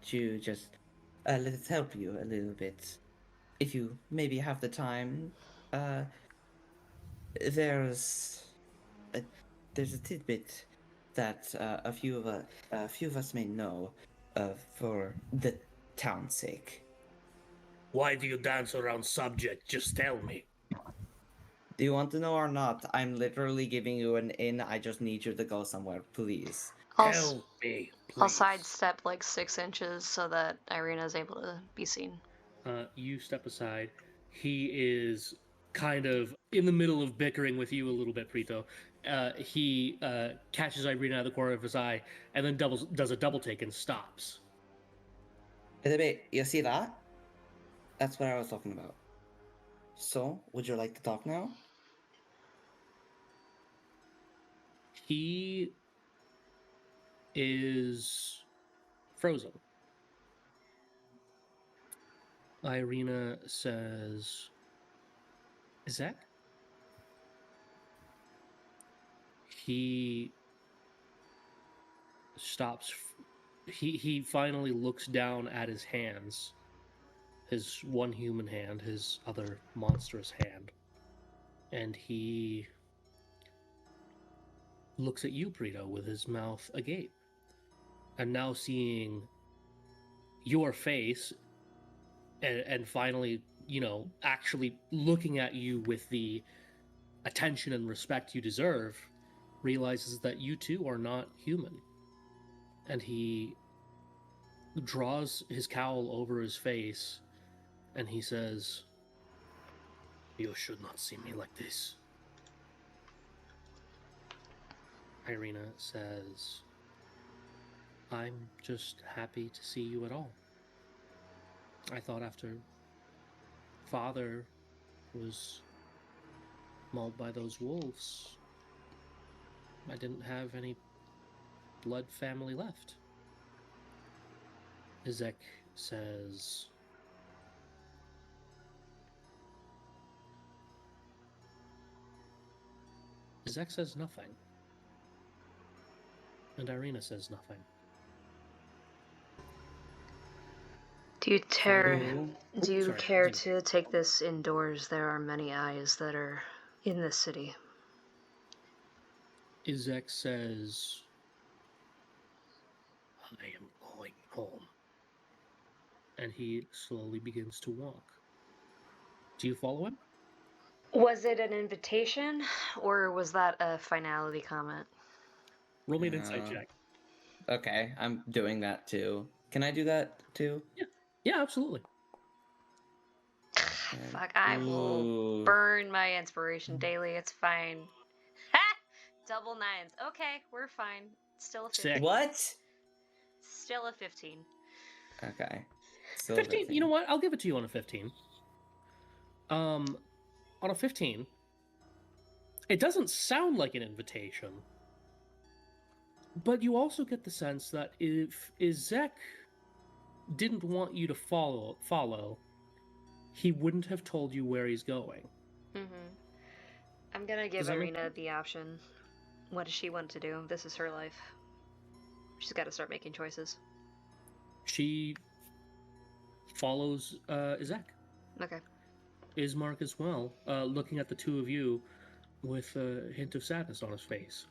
you just let us help you a little bit? If you maybe have the time, there's a tidbit that a few of us may know for the town's sake. Why do you dance around subject? Just tell me. Do you want to know or not? I'm literally giving you an in. I just need you to go somewhere, please. Tell me, please. I'll sidestep like 6 inches so that Irina is able to be seen. You step aside. He is kind of in the middle of bickering with you a little bit, Prito. He catches Irina out of the corner of his eye and then does a double take and stops. Wait, you see that? That's what I was talking about. So, would you like to talk now? He is frozen. Irina says, Zach? He stops. He finally looks down at his hands. His one human hand, his other monstrous hand. And he looks at you, Prito, with his mouth agape. And now seeing your face and finally, actually looking at you with the attention and respect you deserve, realizes that you too are not human. And he draws his cowl over his face and he says, "You should not see me like this." Irina says, "I'm just happy to see you at all. I thought after Father was mauled by those wolves, I didn't have any blood family left." Izek says, Izek says nothing. And Irina says nothing. Do you Sorry, care to take this indoors? There are many eyes that are in this city. Izek says, "I am going home." And he slowly begins to walk. Do you follow him? Was it an invitation, or was that a finality comment? Roll me an insight check. Okay, I'm doing that too. Can I do that too? Yeah, absolutely. Fuck, I will burn my inspiration daily. It's fine. Ha! Double 9s. Okay, we're fine. Still a 15. Sick. What? Still a 15. Okay. Still 15. You know what? I'll give it to you on a 15. On a 15, it doesn't sound like an invitation, but you also get the sense that if Izek didn't want you to follow, he wouldn't have told you where he's going. Mm-hmm. I'm gonna give Irina the option. What does she want to do? This is her life. She's got to start making choices. She follows Izek. Okay. Ismark as well, looking at the two of you with a hint of sadness on his face.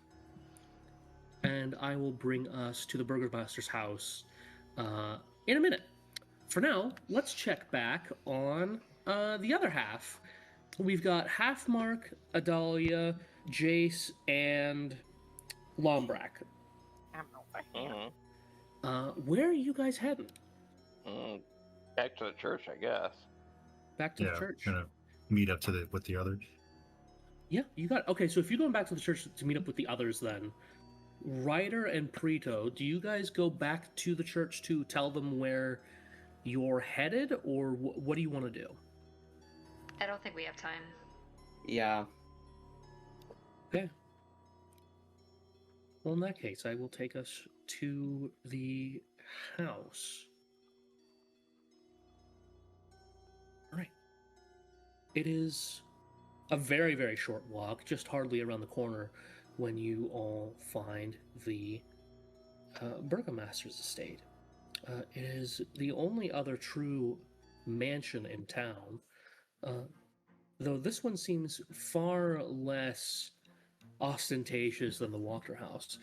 And I will bring us to the Burgermaster's house in a minute. For now, let's check back on the other half. We've got Halfmark, Adalia, Jace, and Lombrak. I'm over here. Where are you guys heading? Back to the church, I guess. Back to the church. Gonna meet up with the others. Yeah, you got. Okay, so if you're going back to the church to meet up with the others, then Ryder and Preto, do you guys go back to the church to tell them where you're headed, or what do you want to do? I don't think we have time. Yeah. Okay. Well, in that case, I will take us to the house. All right. It is a very, very short walk, just hardly around the corner, when you all find the Burgomaster's estate. It is the only other true mansion in town, though this one seems far less ostentatious than the Walker House.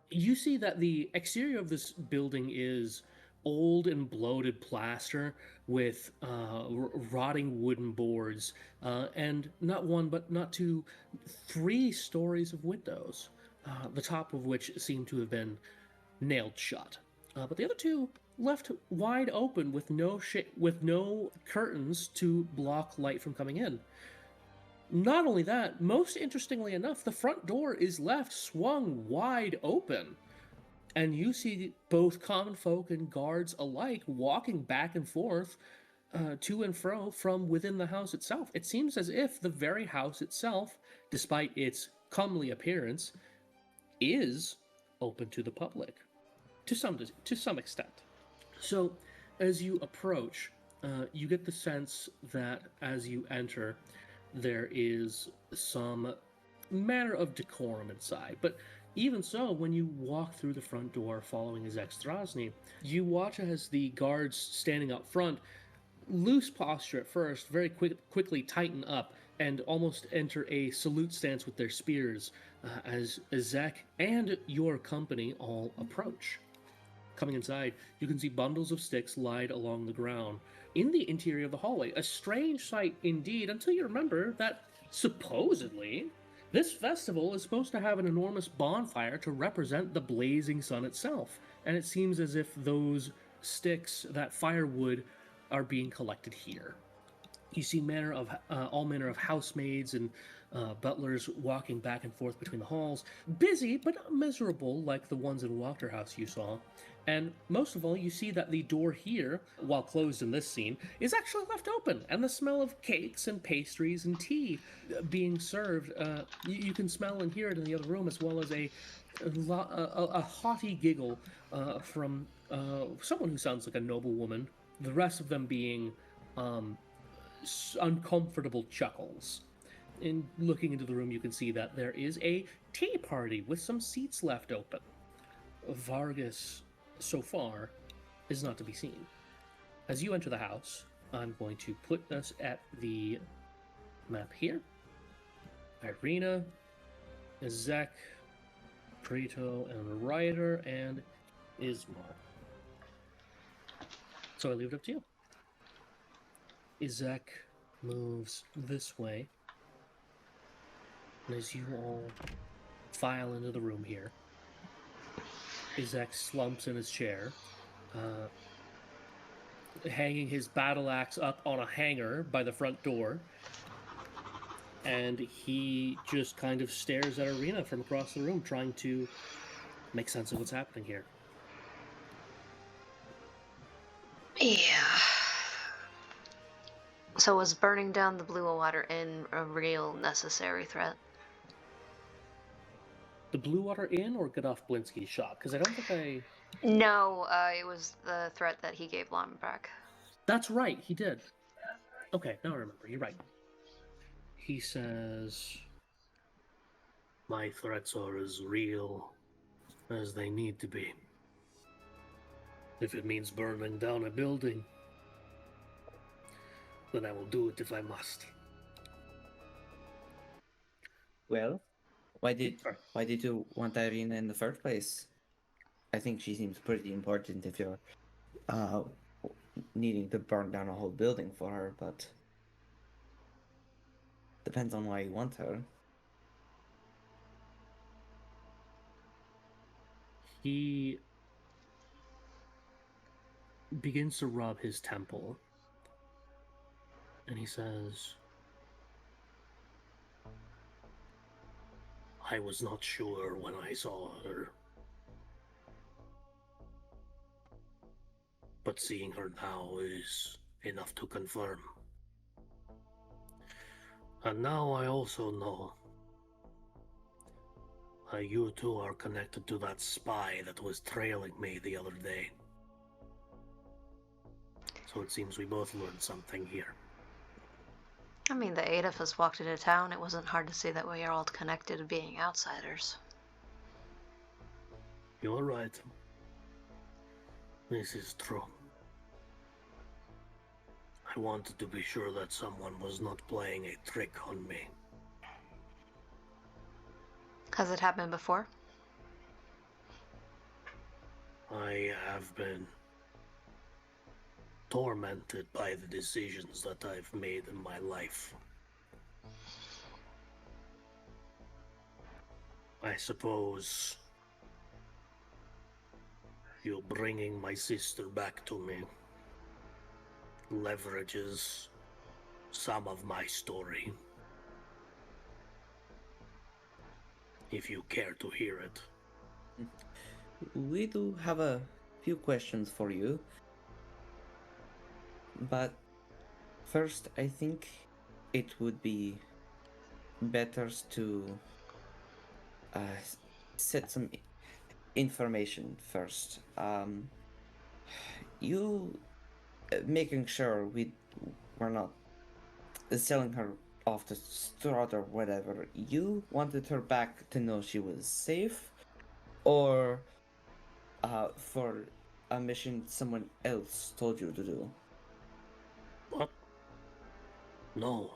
You see that the exterior of this building is old and bloated plaster with rotting wooden boards, and not one but not two, 3 stories of windows, the top of which seem to have been nailed shut. But the other 2 left wide open with no curtains to block light from coming in. Not only that, most interestingly enough, the front door is left swung wide open. And you see both common folk and guards alike walking back and forth to and fro from within the house itself. It seems as if the very house itself, despite its comely appearance, is open to the public to some extent. So, as you approach, you get the sense that as you enter, there is some manner of decorum inside. But even so, when you walk through the front door following Izek Strasny, you watch as the guards standing up front, loose posture at first, very quickly tighten up and almost enter a salute stance with their spears as Izek and your company all approach. Coming inside, you can see bundles of sticks lied along the ground in the interior of the hallway. A strange sight indeed, until you remember that supposedly this festival is supposed to have an enormous bonfire to represent the blazing sun itself, and it seems as if those sticks, that firewood, are being collected here. You see all manner of housemaids and butlers walking back and forth between the halls, busy but not miserable like the ones in Walker House you saw. And most of all, you see that the door here, while closed in this scene, is actually left open, and the smell of cakes and pastries and tea being served, you can smell and hear it in the other room, as well as a haughty giggle from someone who sounds like a noblewoman, the rest of them being uncomfortable chuckles. In looking into the room, you can see that there is a tea party with some seats left open. Vargas, so far, is not to be seen. As you enter the house, I'm going to put us at the map here. Irina, Izek, Preto, and Ryder, and Ismar. So I leave it up to you. Izek moves this way, and as you all file into the room here, Izek slumps in his chair, hanging his battle axe up on a hanger by the front door, and he just kind of stares at Irina from across the room, trying to make sense of what's happening here. Yeah. So was burning down the Blue Water Inn a real necessary threat? The Blue Water Inn or Godolph Blinsky's shop? Because I don't think No, it was the threat that he gave Lombrak. That's right, he did. Okay, now I remember. You're right. He says, "My threats are as real as they need to be. If it means burning down a building, Then I will do it if I must. Well, why did Sure. you want Irina in the first place? I think she seems pretty important if you're uh needing to burn down a whole building for her, but depends on why you want her. He begins to rub his temple, and he says, I was not sure when I saw her, but seeing her now is enough to confirm. And now I also know you two are connected to that spy that was trailing me the other day. So it seems we both learned something here. I mean, the 8 of us walked into town. It wasn't hard to see that we are all connected, being outsiders. You're right. This is true. I wanted to be sure that someone was not playing a trick on me. Has it happened before? I have been tormented by the decisions that I've made in my life. I suppose you bringing my sister back to me leverages some of my story. If you care to hear it. We do have a few questions for you. But first, I think it would be better to set some information first. You making sure we're not selling her off the strut or whatever. You wanted her back to know she was safe, or for a mission someone else told you to do? What? No.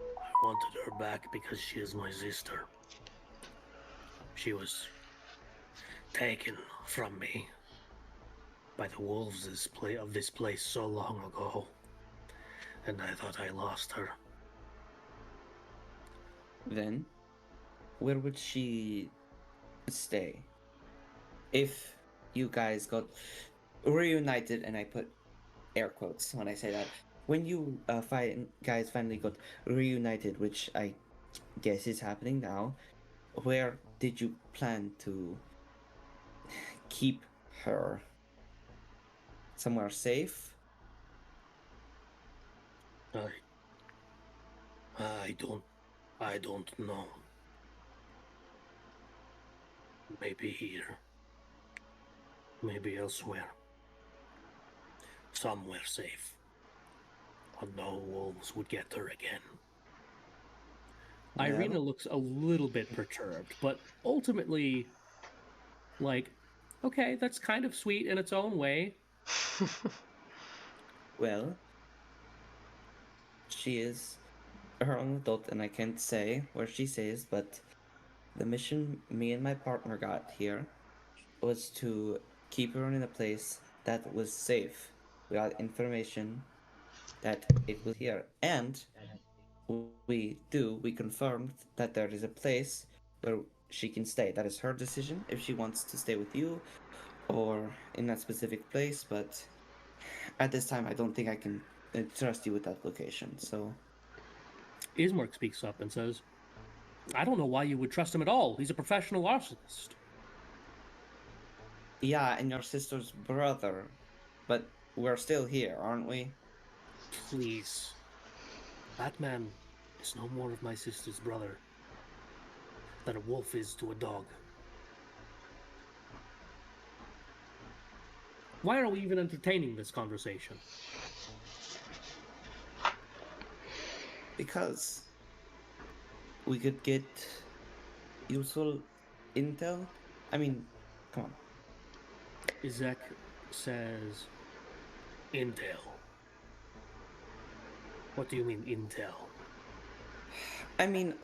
I wanted her back because she is my sister. She was taken from me by the wolves of this place so long ago, and I thought I lost her. Then, where would she stay? If you guys got reunited, and I put air quotes when I say that, when you guys finally got reunited, which I guess is happening now, where did you plan to keep her? Somewhere safe? I don't know. Maybe here. Maybe elsewhere. Somewhere safe. And no wolves would get her again. Well, Irina looks a little bit perturbed, but ultimately, like, okay, that's kind of sweet in its own way. well, she is her own adult, and I can't say where she stays, but the mission me and my partner got here was to keep her in a place that was safe. We got information that it was here, and we confirmed that there is a place where she can stay. That is her decision if she wants to stay with you or in that specific place, but at this time I don't think I can trust you with that location. So Ismark speaks up and says, I don't know why you would trust him at all. He's a professional arsonist. yeah, and your sister's brother, but we're still here, aren't we? Please. That man is no more of my sister's brother than a wolf is to a dog. Why are we even entertaining this conversation? Because we could get useful intel. I mean, come on. Izek says, intel. What do you mean, intel? I mean,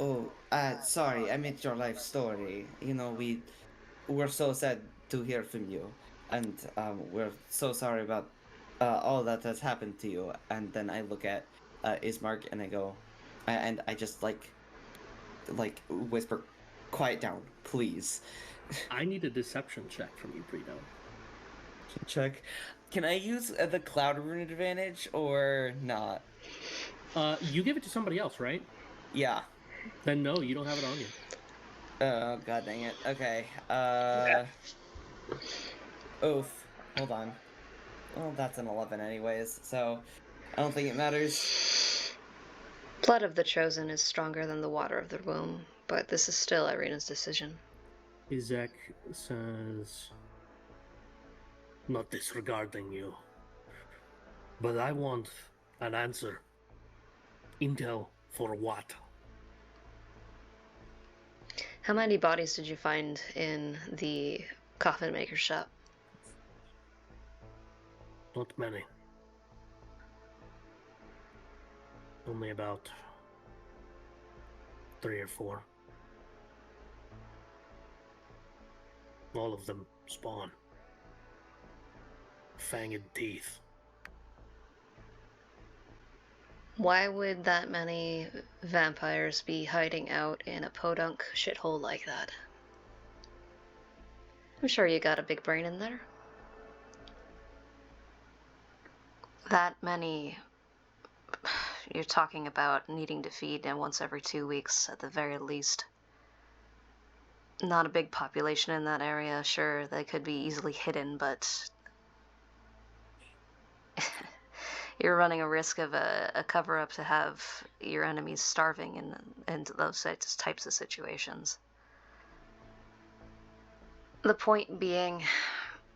sorry, I meant your life story. You know, we're so sad to hear from you, and we're so sorry about all that has happened to you. And then I look at Ismark and I go, and I just like whisper, "Quiet down, please." I need a deception check from you, Prito. Check. Can I use the cloud rune advantage or not? You give it to somebody else, right? Yeah. Then no, you don't have it on you. Oh, god dang it. Okay. Oof. Hold on. Well, that's an 11 anyways, so I don't think it matters. Blood of the Chosen is stronger than the water of the womb, but this is still Irina's decision. Izek says, not disregarding you, but I want an answer. Intel for what? How many bodies did you find in the coffin maker shop? Not many. Only about 3 or 4. All of them spawn. Fanged teeth. Why would that many vampires be hiding out in a podunk shithole like that? I'm sure you got a big brain in there. That many... You're talking about needing to feed once every 2 weeks at the very least. Not a big population in that area. Sure, they could be easily hidden, but... You're running a risk of a cover-up to have your enemies starving in those types of situations. The point being,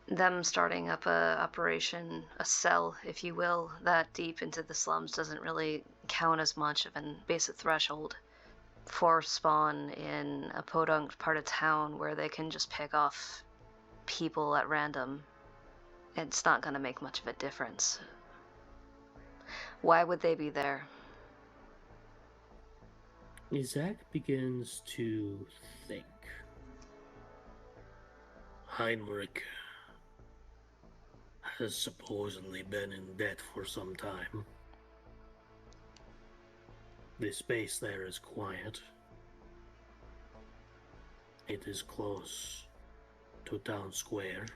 them starting up a operation, a cell, if you will, that deep into the slums doesn't really count as much of an basic threshold for spawn in a podunk part of town where they can just pick off people at random. It's not going to make much of a difference. Why would they be there? Izak begins to think. Heinrich has supposedly been in debt for some time. The space there is quiet. It is close to town square.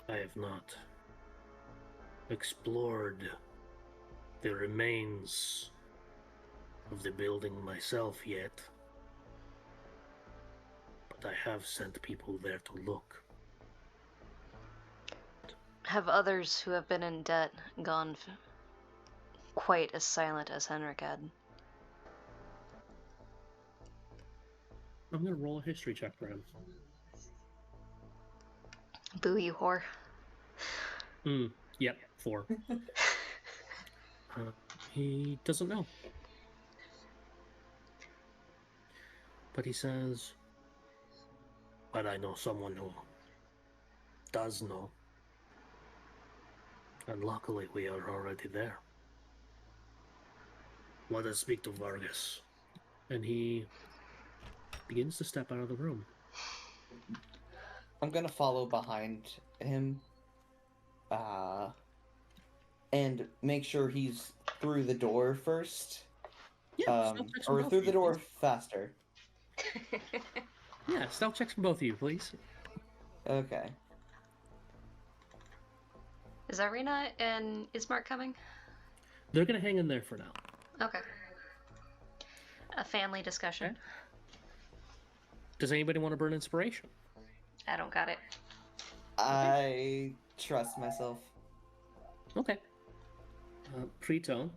I have not explored the remains of the building myself yet, but I have sent people there to look. Have others who have been in debt gone quite as silent as Henrik had? I'm gonna roll a history check for him. Boo, you whore. Yep, 4. He doesn't know. But he says, but I know someone who does know. And luckily we are already there. Let us speak to Vargas. And he begins to step out of the room. I'm gonna follow behind him. And make sure he's through the door first. Yeah, stealth checks from or both through of the you, door please. faster. Yeah, stealth checks from both of you, please. Okay. Is Irina and Ismark coming? They're gonna hang in there for now. Okay. A family discussion. Okay. Does anybody want to burn inspiration? I don't got it. I trust myself. Okay. Prito,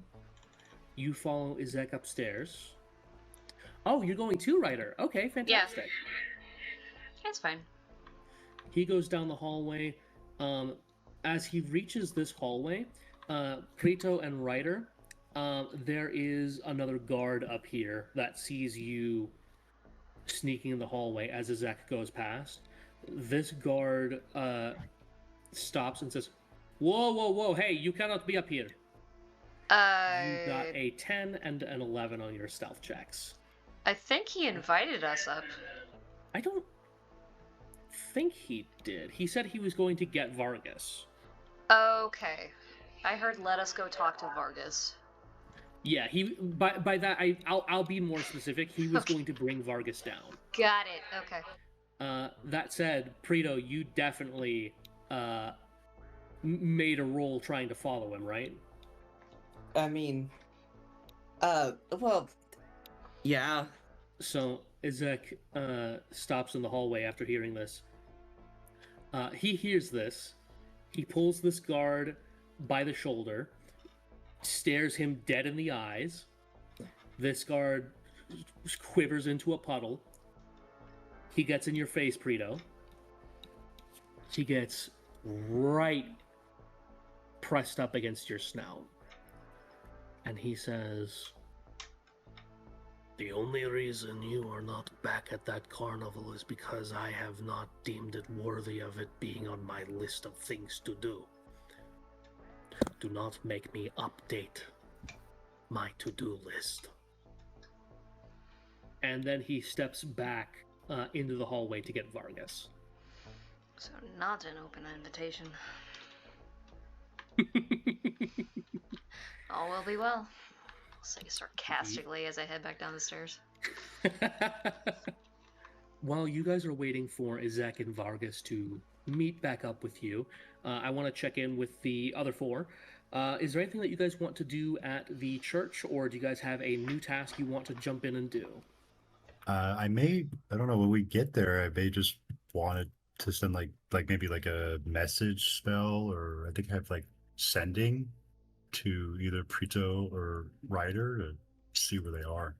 you follow Izek upstairs. Oh, you're going too, Ryder. Okay, fantastic. It's fine. He goes down the hallway. As he reaches this hallway, Prito and Ryder, there is another guard up here that sees you sneaking in the hallway as Izek goes past. This guard stops and says, Whoa, whoa, whoa! Hey, you cannot be up here. You got I a 10 and an 11 on your stealth checks. think he invited us up. I don't think he did. He said he was going to get Vargas. Okay. I heard let us go talk to Vargas. Yeah, he by that I'll be more specific. He was going to bring Vargas down. Got it. Okay. That said, Preto, you definitely made a roll trying to follow him, right? I mean, well, yeah. So Izek stops in the hallway after hearing this. He hears this. He pulls this guard by the shoulder, stares him dead in the eyes. This guard quivers into a puddle. He gets in your face, Preto. He gets right pressed up against your snout. And he says, "The only reason you are not back at that carnival is because I have not deemed it worthy of it being on my list of things to do. Do not make me update my to-do list." And then he steps back into the hallway to get Vargas. So not an open invitation. All will be well. I'll say sarcastically as I head back down the stairs. While you guys are waiting for Izek and Vargas to meet back up with you, I want to check in with the other four. Is there anything that you guys want to do at the church, or do you guys have a new task you want to jump in and do? I don't know, when we get there, I may just wanted to send like maybe like a message spell, or I think I have like sending to either Preto or Ryder to see where they are.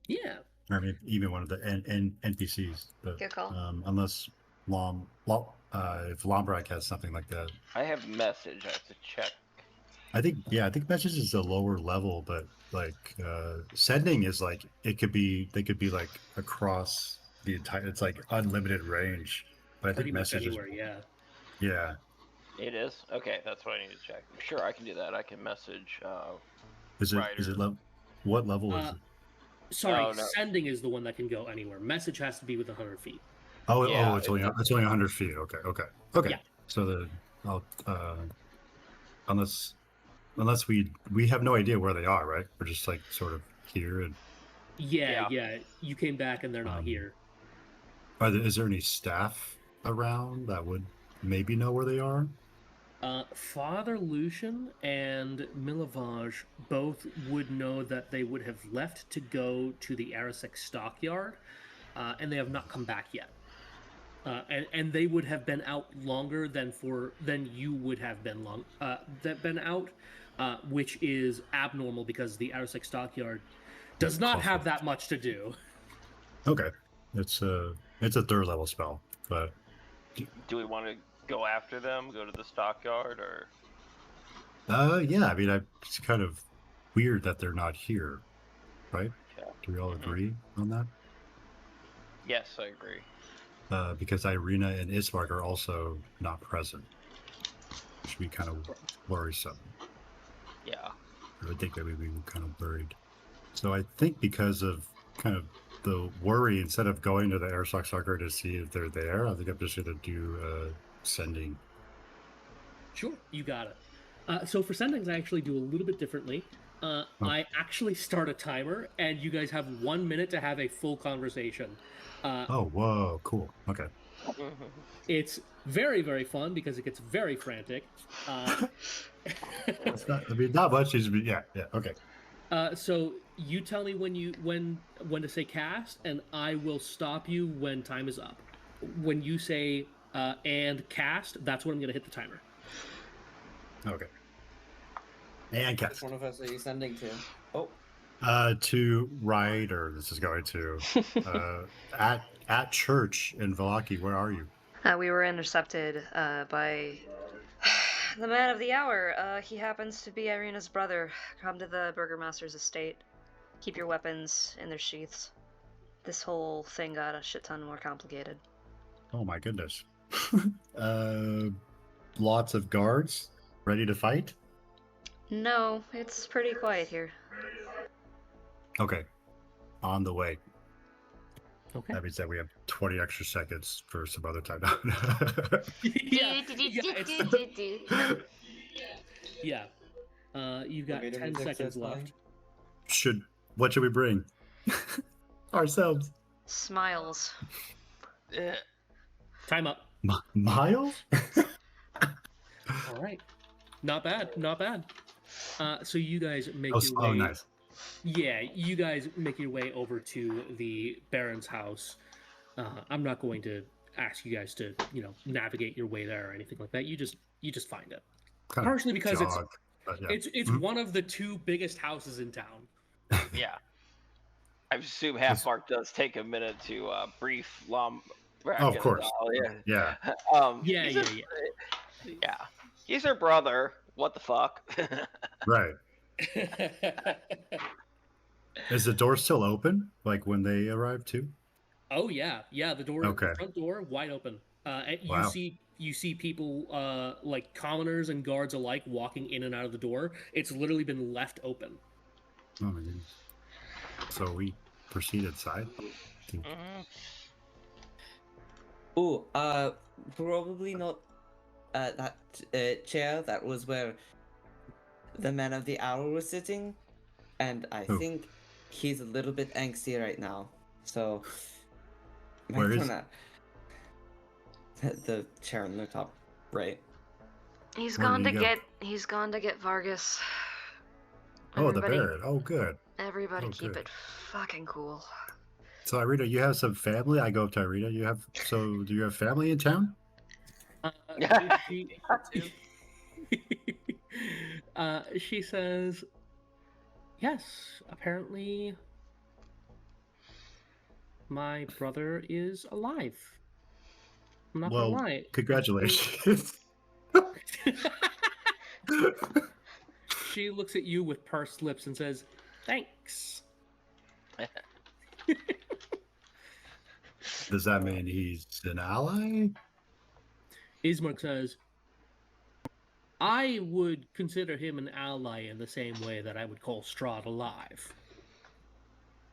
Yeah. Or I mean, even one of the NPCs. But, Good call. unless if Lombrak has something like that. I have message. I have to check. I think message is a lower level, but like sending is like they could be like across the entire. It's like unlimited range. But I Pretty think much message anywhere, is, yeah. It is? Okay, that's what I need to check. Sure, I can do that. I can message Is it Ryder. level? What level is it? Sorry, Oh, no. sending is the one that can go anywhere. Message has to be within 100 feet. Yeah, it's only 100 feet. Okay. Yeah. So unless we have no idea where they are, right? We're just like sort of here, and Yeah. You came back and they're not here. is there any staff around that would maybe know where they are? Father Lucian and Milavage both would know that they would have left to go to the Arasek stockyard, and they have not come back yet. And they would have been out longer than you would have been out, which is abnormal because the Arasek stockyard does not have that much to do. Okay, it's a third level spell, but do we want to go after them, go to the stockyard, or? yeah, I mean, it's kind of weird that they're not here, right? Yeah. Do we all agree on that? Yes, I agree. Because Irina and Ismark are also not present, which would be kind of worrisome. Yeah. I think that we'd be kind of worried. So I think because of kind of the worry, instead of going to the Airsock Soccer to see if they're there, I think I'm just going to do sending. Sure, you got it. So for sendings, I actually do a little bit differently. I actually start a timer, and you guys have 1 minute to have a full conversation. Oh, whoa, cool. Okay. It's very, very fun because it gets very frantic. It's not, I mean, not much. Yeah, okay. So you tell me when to say cast, and I will stop you when time is up. When you say and cast, that's when I'm going to hit the timer. Okay. And cast. Which one of us are you sending to? Oh. To Ryder. This is going to at church in Vallaki. Where are you? We were intercepted by the man of the hour. He happens to be Irina's brother. Come to the Burgermaster's estate. Keep your weapons in their sheaths. This whole thing got a shit ton more complicated. Oh my goodness. Lots of guards. Ready to fight? No, it's pretty quiet here. Okay. On the way. Okay. That means that we have 20 extra seconds for some other time. Yeah. You've got 10 seconds left. What should we bring? Ourselves. Smiles. Time up. Miles? All right. Not bad. Not bad. So you guys make your way. Oh, nice. Yeah, you guys make your way over to the Baron's house. I'm not going to ask you guys to, navigate your way there or anything like that. You just find it. Kind of Partially because jog, but yeah. it's one of the two biggest houses in town. Yeah. I assume Half Mark does take a minute to brief Lom. Of course. Yeah. Yeah. Yeah. He's her brother. What the fuck? Right. Is the door still open? Like when they arrive too? Oh yeah. The door, Okay. the front door, wide open. And Wow. you see people, like commoners and guards alike, walking in and out of the door. It's literally been left open. Oh my goodness. So we proceed inside. Ooh, probably not that chair. That was where the man of the hour was sitting, and I think he's a little bit angsty right now. So, Where is the chair on the top right? He's Where gone do to you go? he's gone to get Vargas. Oh, the Everybody- Baron. Oh, good. Everybody Oh, keep good. it fucking cool. So Irina, you have some family? I go up to Irina. Do you have family in town? She says, yes, apparently my brother is alive. I'm not Well, gonna lie. congratulations. She looks at you with pursed lips and says, thanks. Does that mean he's an ally? Ismark says, I would consider him an ally in the same way that I would call Strahd alive.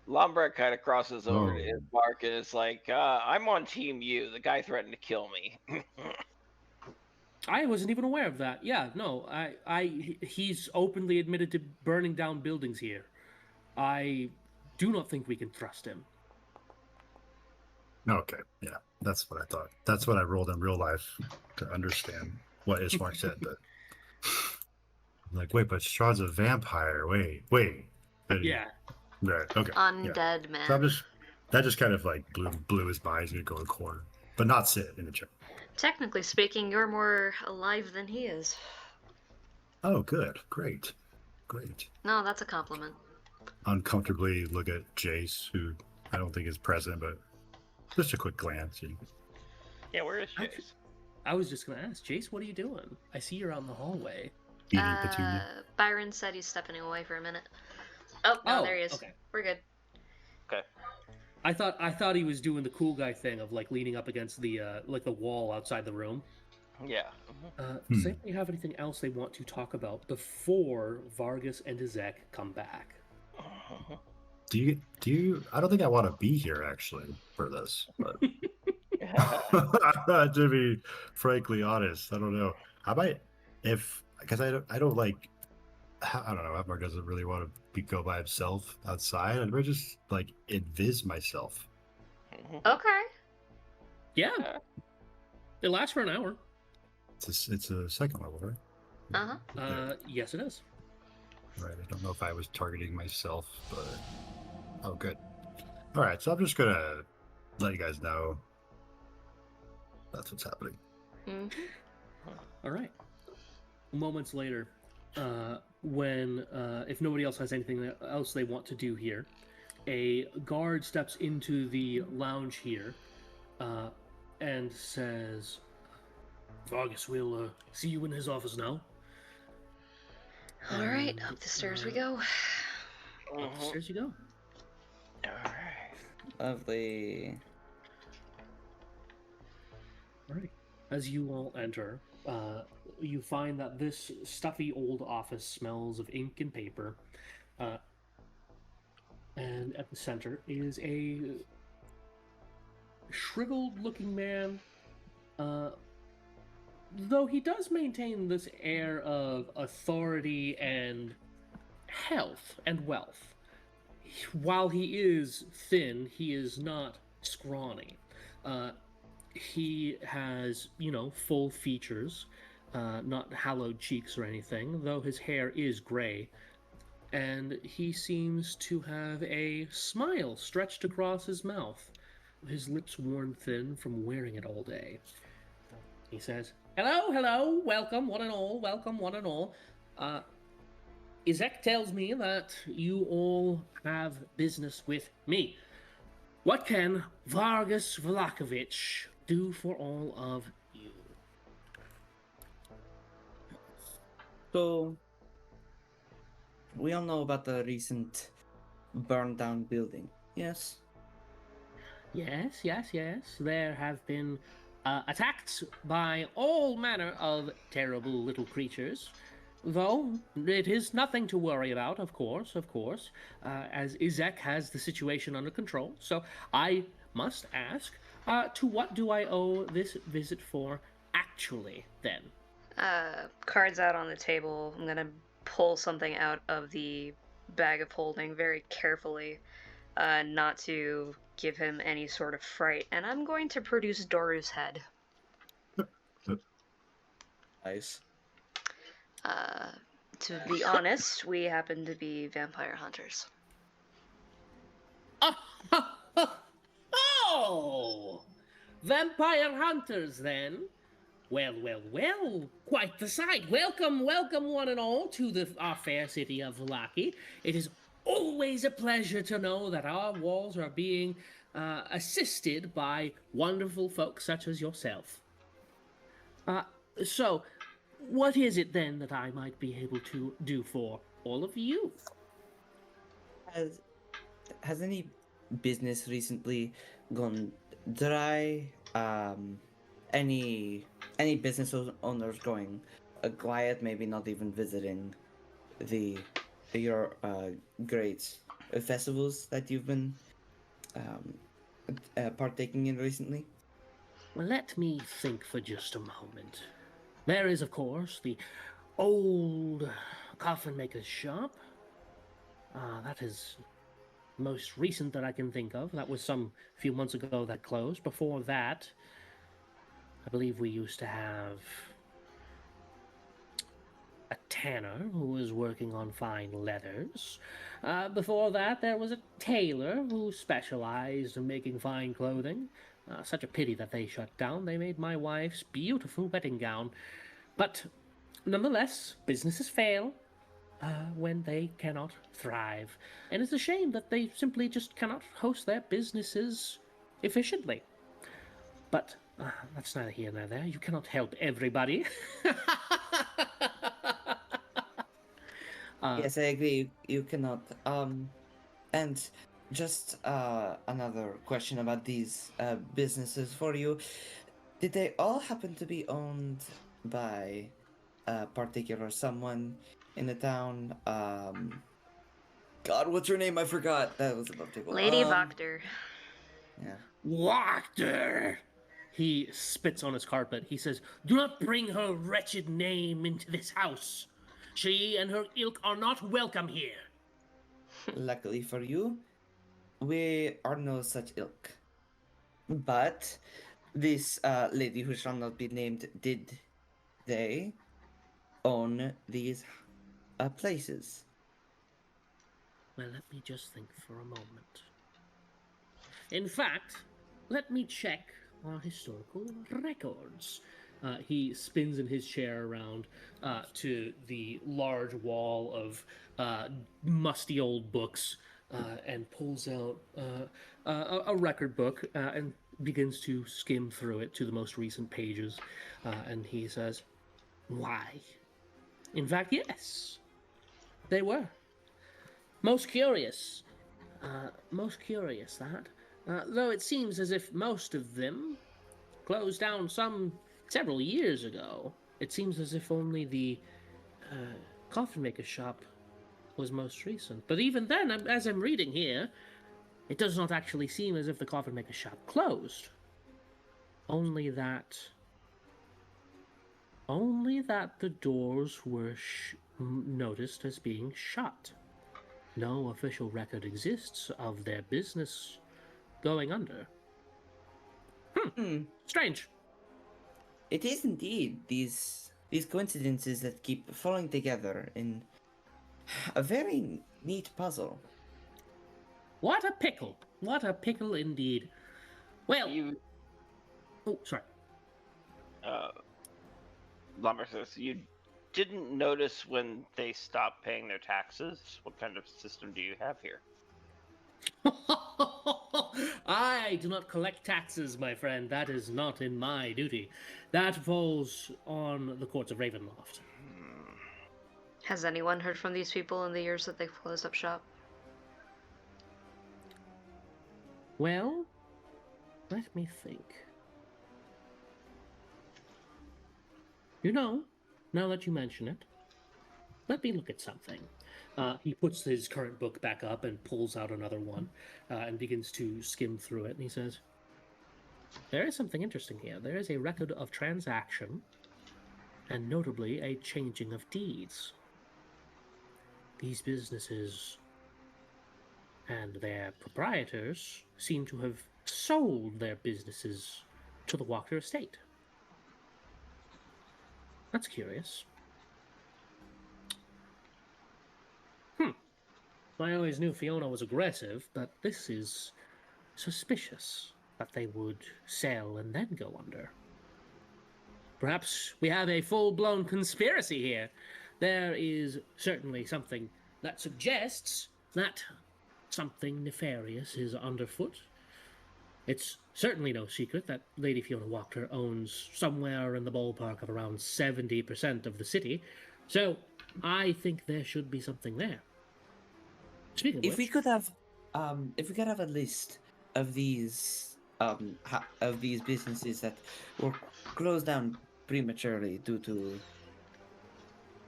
Lombard kind of crosses over to Oh. his mark and is like, I'm on team you. The guy threatened to kill me. I wasn't even aware of that. Yeah, no, he's openly admitted to burning down buildings here. I do not think we can trust him. Okay, yeah, that's what I thought. That's what I rolled in real life to understand what Ismark said. But I'm like, wait, but Strahd's a vampire. Wait. And- Yeah. Right. Okay. Undead So man. that just kind of like blew his mind. He's gonna go to corner, but not sit in the chair. Technically speaking, you're more alive than he is. Oh, good, great. No, that's a compliment. Uncomfortably look at Jace, who I don't think is present, but just a quick glance. Yeah, where is Chase? I was just gonna ask, Jace, what are you doing? I see you're out in the hallway. Eating petunia. Byron said he's stepping away for a minute. Oh, no, there he is. Okay. We're good. Okay. I thought he was doing the cool guy thing of like leaning up against the like the wall outside the room. Yeah. Does anybody have anything else they want to talk about before Vargas and Izek come back? Do you? I don't think I want to be here actually for this. But to be frankly honest, I don't know. I might because I don't like. I don't know. Edmar doesn't really want to go by himself outside. I'd rather just like invis myself. Okay. Yeah. It lasts for an hour. It's a second level, right? Uh-huh. Yes, it is. Right. I don't know if I was targeting myself, but oh, good. All right. So I'm just gonna let you guys know that's what's happening. All right. Moments later, when if nobody else has anything else they want to do here, a guard steps into the lounge here and says, Vargas will see you in his office now. All right, up the stairs we go. Up the stairs you go. Alright. Lovely. All right. As you all enter, you find that this stuffy old office smells of ink and paper, and at the center is a shriveled-looking man. Though he does maintain this air of authority and health and wealth. While he is thin, he is not scrawny. He has, full features, not hollowed cheeks or anything, though his hair is gray. And he seems to have a smile stretched across his mouth, his lips worn thin from wearing it all day. He says, hello, welcome, one and all, welcome, one and all. Izek tells me that you all have business with me. What can Vargas Vlakovic do for all of you? So, we all know about the recent burned down building, yes? Yes. There have been attacks by all manner of terrible little creatures. Though it is nothing to worry about, of course, as Izek has the situation under control. So I must ask, to what do I owe this visit for actually, then? Cards out on the table. I'm gonna pull something out of the bag of holding very carefully, not to give him any sort of fright, and I'm going to produce Doru's head. Nice. To be honest, we happen to be vampire hunters. Oh! Vampire hunters, then? Well, quite the sight. Welcome, one and all, to our fair city of Vallaki. It is always a pleasure to know that our walls are being assisted by wonderful folk such as yourself. So, what is it then that I might be able to do for all of you? Has any business recently gone dry? Any business owners going quiet? Maybe not even visiting your great festivals that you've been partaking in recently? Let me think for just a moment. There is, of course, the old coffin maker's shop. That is most recent that I can think of. That was some few months ago that closed. Before that, I believe we used to have a tanner who was working on fine leathers. Before that, there was a tailor who specialized in making fine clothing. Such a pity that they shut down. They made my wife's beautiful wedding gown. But nonetheless, businesses fail when they cannot thrive. And it's a shame that they simply just cannot host their businesses efficiently. But that's neither here nor there. You cannot help everybody. Yes, I agree. You cannot. And just another question about these businesses for you. Did they all happen to be owned by a particular someone in the town? God, what's her name? I forgot. That was about to go. Lady Voctor. Yeah. Wachter! He spits on his carpet. He says, "Do not bring her wretched name into this house. She and her ilk are not welcome here." Luckily for you, we are no such ilk. But this lady who shall not be named, did they own these places? Well, let me just think for a moment. In fact, let me check our historical records. He spins in his chair around to the large wall of musty old books and pulls out a record book and begins to skim through it to the most recent pages. And he says, "Why? In fact, yes, they were. Most curious that. Though it seems as if most of them closed down several years ago. It seems as if only the coffin maker shop was most recent. But even then, as I'm reading here, it does not actually seem as if the coffin maker shop closed. Only that the doors were noticed as being shut. No official record exists of their business going under. Strange. It is indeed these coincidences that keep falling together in a very neat puzzle. What a pickle! What a pickle indeed. Well, oh, sorry. Lumber says, you didn't notice when they stopped paying their taxes? What kind of system do you have here? I do not collect taxes, my friend. That is not in my duty. That falls on the courts of Ravenloft. Has anyone heard from these people in the years that they've closed up shop? Well, let me think. You know, now that you mention it, let me look at something. He puts his current book back up and pulls out another one and begins to skim through it. And he says, there is something interesting here. There is a record of transaction and notably a changing of deeds. These businesses and their proprietors seem to have sold their businesses to the Walker estate. That's curious. I always knew Fiona was aggressive, but this is suspicious that they would sell and then go under. Perhaps we have a full-blown conspiracy here. There is certainly something that suggests that something nefarious is underfoot. It's certainly no secret that Lady Fiona Walker owns somewhere in the ballpark of around 70% of the city, so I think there should be something there. Speaking of If we which, could have a list of these businesses that were closed down prematurely due to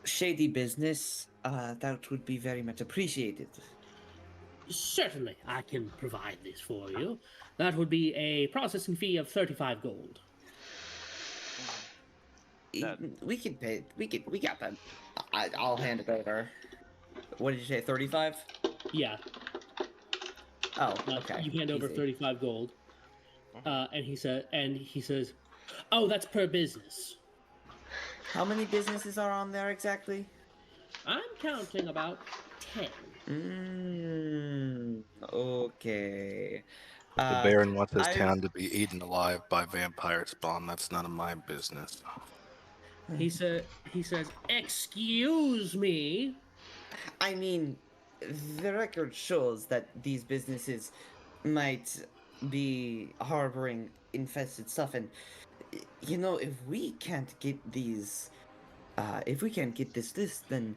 shady business, that would be very much appreciated. certainly I can provide this for you. That would be a processing fee of 35 gold. We can pay. We got that. I'll hand it over. What did you say? 35? Yeah. Oh, okay. You hand over Easy. 35 gold, and he says, "Oh, that's per business." How many businesses are on there exactly? I'm counting about 10. Okay. The Baron wants his I've- town to be eaten alive by vampire spawn. That's none of my business. He says, "Excuse me." I mean, the record shows that these businesses might be harboring infested stuff, and you know, if we can't get these, if we can't get this list, then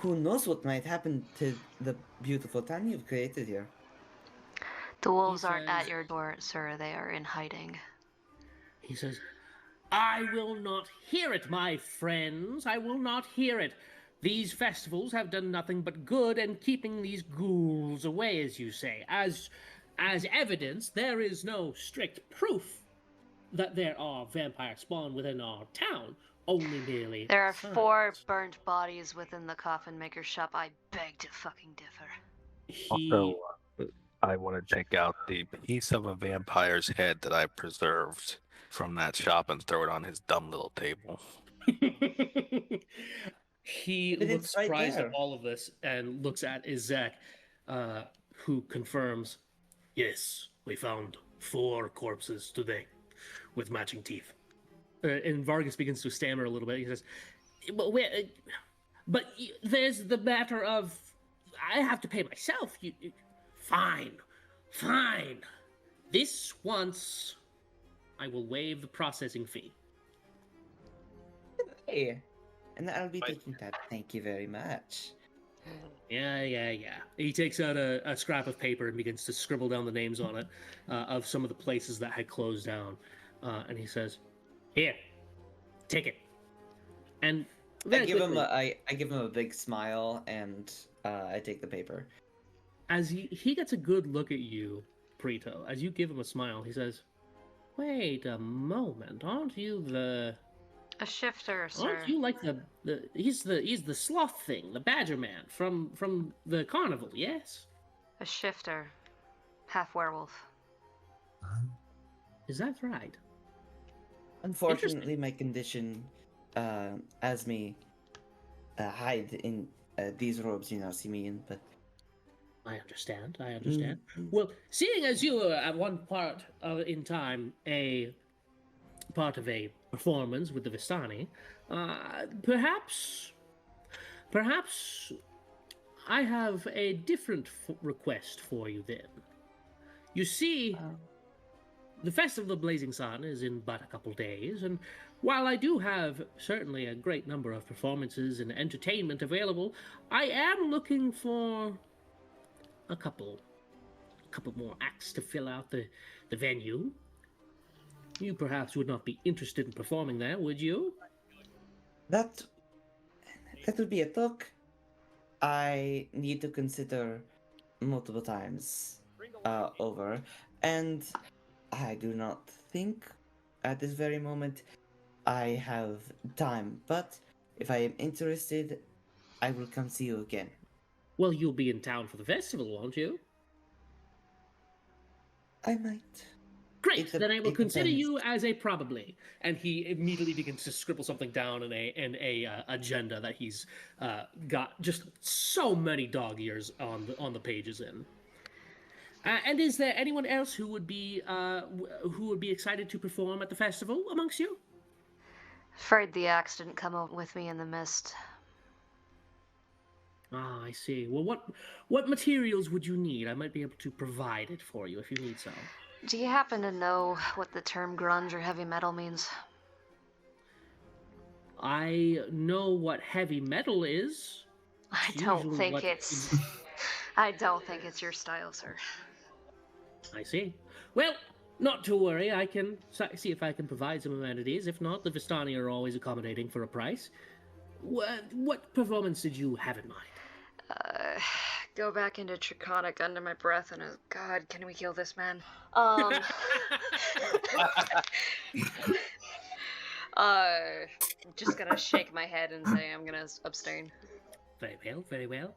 who knows what might happen to the beautiful town you've created here. The wolves aren't says- at your door, sir. They are in hiding. He says, "I will not hear it, my friends. I will not hear it. These festivals have done nothing but good and keeping these ghouls away, as you say. As evidence, there is no strict proof that there are vampire spawn within our town. Only merely There are signs." 4 burnt bodies within the coffin maker shop. I beg to fucking differ. He Also, I want to take out the piece of a vampire's head that I preserved from that shop and throw it on his dumb little table. he But looks it's right surprised there. at all of this and looks at Izek, who confirms, "Yes, we found 4 corpses today with matching teeth." And Vargas begins to stammer a little bit. He says, but there's the matter of, I have to pay myself. Fine. This once, I will waive the processing fee." Hey, and I'll be But- taking that. Thank you very much. Yeah. He takes out a scrap of paper and begins to scribble down the names on it of some of the places that had closed down. And he says, "Here, take it. And I very give him quickly, I give him a big smile and I take the paper. as he gets a good look at you, Preto, as you give him a smile, he says, "Wait a moment, aren't you the... A shifter, sir. Aren't you like he's the sloth thing, the badger man from the carnival, yes? A shifter. Half werewolf. Is that right? Unfortunately, my condition has me hide in these robes you now see me in, but I understand. Well, seeing as you were at one part in time a part of a performance with the Vistani, perhaps I have a different request for you then. You see, the Festival of the Blazing Sun is in but a couple days, and while I do have certainly a great number of performances and entertainment available, I am looking for a couple more acts to fill out the venue. You perhaps would not be interested in performing there, would you? that would be a talk I need to consider multiple times over, and I do not think at this very moment I have time. But if I am interested, I will come see you again. Well, you'll be in town for the festival, won't you? I might. Great, then I will it consider depends. you as a probably. And he immediately begins to scribble something down in a agenda that he's got just so many dog ears on the pages in. And is there anyone else who would be excited to perform at the festival amongst you? Afraid the axe didn't come out with me in the mist. Ah, I see. Well, what materials would you need? I might be able to provide it for you if you need some. Do you happen to know what the term grunge or heavy metal means? I know what heavy metal is. I It's don't usually think what- it's. I don't think it's your style, sir. I see. Well, not to worry. I can see if I can provide some amenities. If not, the Vistani are always accommodating for a price. What performance did you have in mind? Go back into Triconic under my breath and God, can we kill this man? Just gonna shake my head and say I'm gonna abstain. Very well, very well.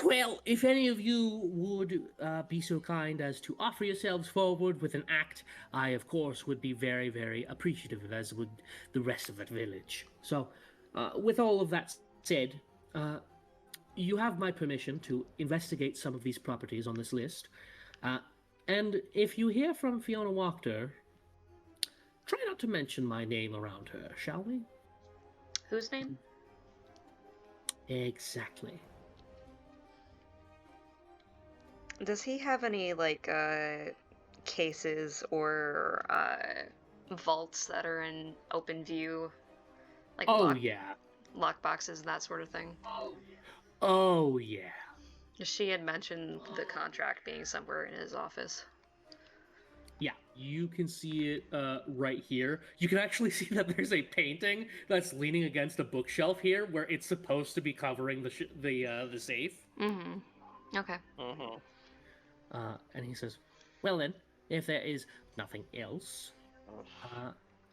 Well, if any of you would be so kind as to offer yourselves forward with an act, I, of course, would be very, very appreciative, as would the rest of that village. So, with all of that said, you have my permission to investigate some of these properties on this list. And if you hear from Fiona Wachter, try not to mention my name around her, shall we? Whose name? Exactly. Does he have any, like, cases or, vaults that are in open view? Like, Yeah. lock boxes, that sort of thing? Oh, yeah. She had mentioned the contract being somewhere in his office. Yeah, you can see it right here. You can actually see that there's a painting that's leaning against a bookshelf here, where it's supposed to be covering the safe. Mm-hmm. Okay. Mm-hmm. And he says, "Well then, if there is nothing else,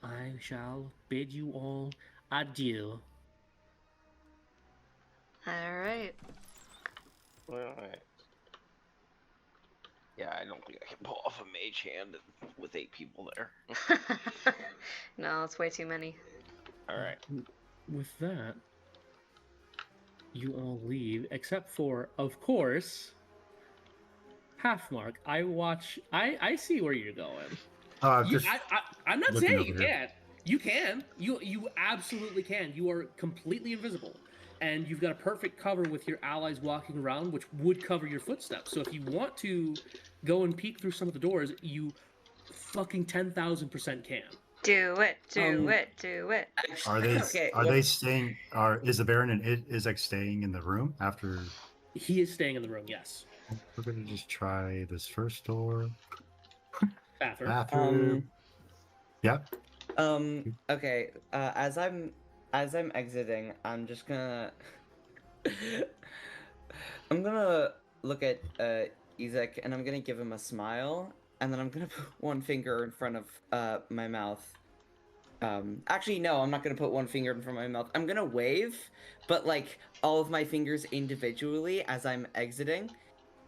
I shall bid you all adieu." All right. Alright. Yeah, I don't think I can pull off a mage hand with 8 people there. No, it's way too many. Alright. With that, you all leave, except for, of course, Halfmark. I see where you're going. I'm not looking saying over you here. can't. You can. You absolutely can. You are completely invisible. And you've got a perfect cover with your allies walking around, which would cover your footsteps. So if you want to go and peek through some of the doors, you fucking 10,000% can. Do it. Do it. Are they Okay, are they staying? Is the Baron and Izek staying in the room after? He is staying in the room, yes. We're gonna just try this first door. Bathroom. Bathroom. Yep. Okay. As I'm as I'm exiting, I'm just gonna I'm gonna look at Ezek and I'm gonna give him a smile, and then I'm gonna put one finger in front of my mouth. Actually, no, I'm not gonna put one finger in front of my mouth. I'm gonna wave, but like all of my fingers individually as I'm exiting,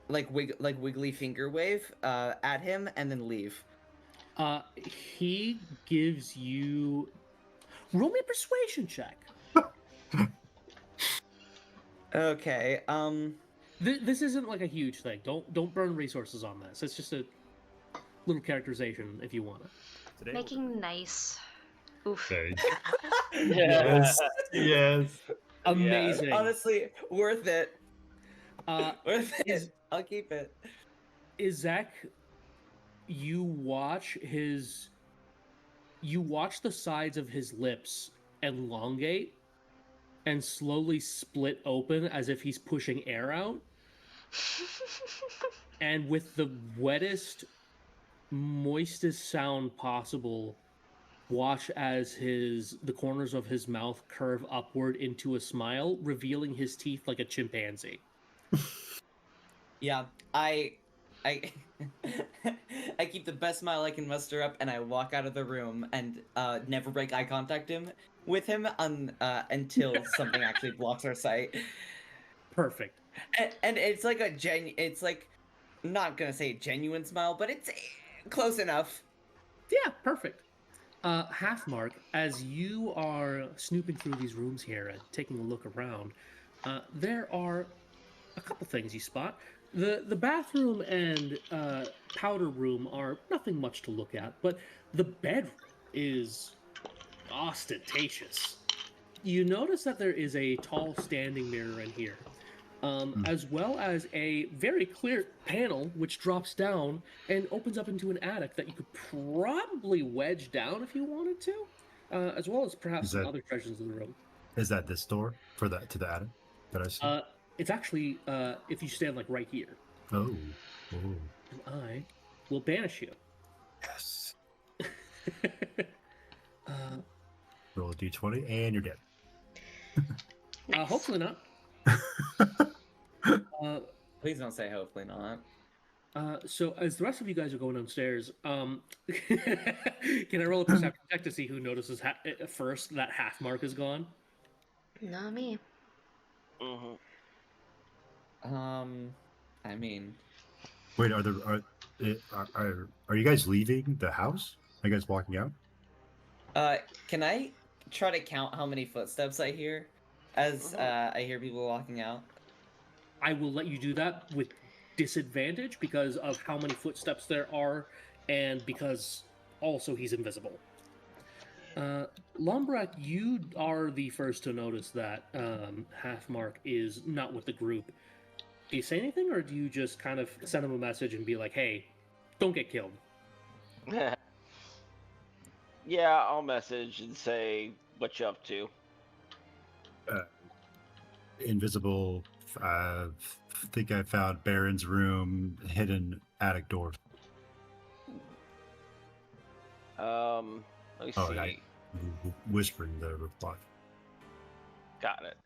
like wiggly finger wave at him, and then leave. He gives you. Roll me a persuasion check. Okay. This isn't like a huge thing. Don't burn resources on this. It's just a little characterization if you want it. Today Making nice. Oof. Okay. Yes. Yes. Amazing. Honestly, worth it. Worth it. Is I'll keep it. Zach, you watch the sides of his lips elongate and slowly split open as if he's pushing air out. And with the wettest, moistest sound possible, watch as the corners of his mouth curve upward into a smile, revealing his teeth like a chimpanzee. Yeah, I I keep the best smile I can muster up, and I walk out of the room and never break eye contact with him until something actually blocks our sight. Perfect. And it's like it's like, not gonna say a genuine smile, but it's close enough. Yeah, perfect. Halfmark, as you are snooping through these rooms here and taking a look around, there are a couple things you spot. The bathroom and powder room are nothing much to look at, but the bedroom is ostentatious. You notice that there is a tall standing mirror in here, as well as a very clear panel which drops down and opens up into an attic that you could probably wedge down if you wanted to, as well as perhaps some other treasures in the room. Is that this door for that to the attic that I see? It's actually if you stand like right here. Oh. And I will banish you. Yes. Roll a d20 and you're dead. Nice. Hopefully not. Please don't say hopefully not. So as the rest of you guys are going downstairs, can I roll a perception check to see who notices first that Halfmark is gone? Not me. Mm-hmm. I mean, Wait, are you guys leaving the house? Are you guys walking out? can I try to count how many footsteps I hear as I hear people walking out? I will let you do that with disadvantage because of how many footsteps there are, and because also he's invisible. Lombrak, you are the first to notice that Halfmark is not with the group. Do you say anything, or do you just kind of send him a message and be like, hey, don't get killed? Yeah, I'll message and say what you up to. Invisible. Think I found Baron's room, hidden attic door. Let me see. Oh, whispering the reply. Got it.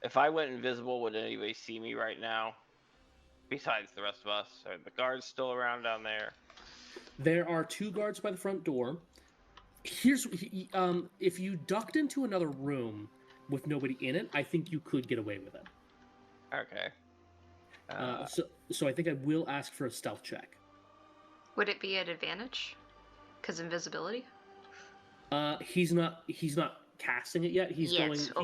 If I went invisible, would anybody see me right now? Besides the rest of us? Are the guards still around down there? There are 2 guards by the front door. Here's if you ducked into another room with nobody in it, I think you could get away with it. Okay. So I think I will ask for a stealth check. Would it be at advantage? Because invisibility? He's not casting it yet. He's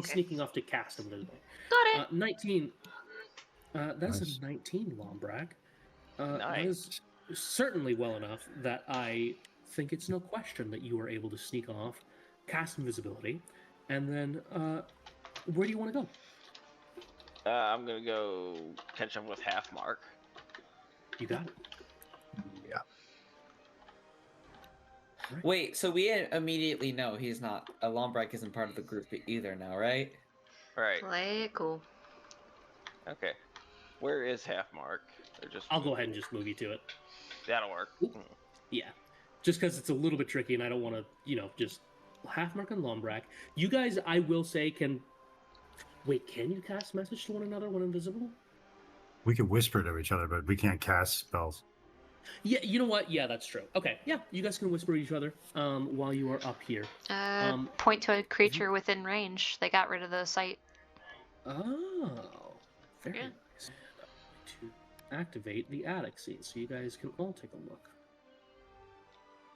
sneaking off to cast invisible. Got it. 19. That's Nice. a 19, Lombrak. Nice. That is certainly well enough that I think it's no question that you were able to sneak off, cast invisibility, and then where do you want to go? I'm gonna go catch up with Halfmark. You got it. Yeah. Right. Wait, so we immediately know he's not. Lombrak isn't part of the group either now, right? Right. Play it cool. Okay. Where is Halfmark? Or just I'll go ahead and just move you to it. That'll work. Yeah, just because it's a little bit tricky, and I don't want to, just Halfmark and Lombrak. You guys, I will say, can... Wait, can you cast message to one another when invisible? We can whisper to each other, but we can't cast spells. Yeah, you know what? Yeah, that's true. Okay, yeah, you guys can whisper to each other while you are up here. Point to a creature within range. They got rid of the sight. Oh, very Yeah. nice. To activate the attic scene, so you guys can all take a look.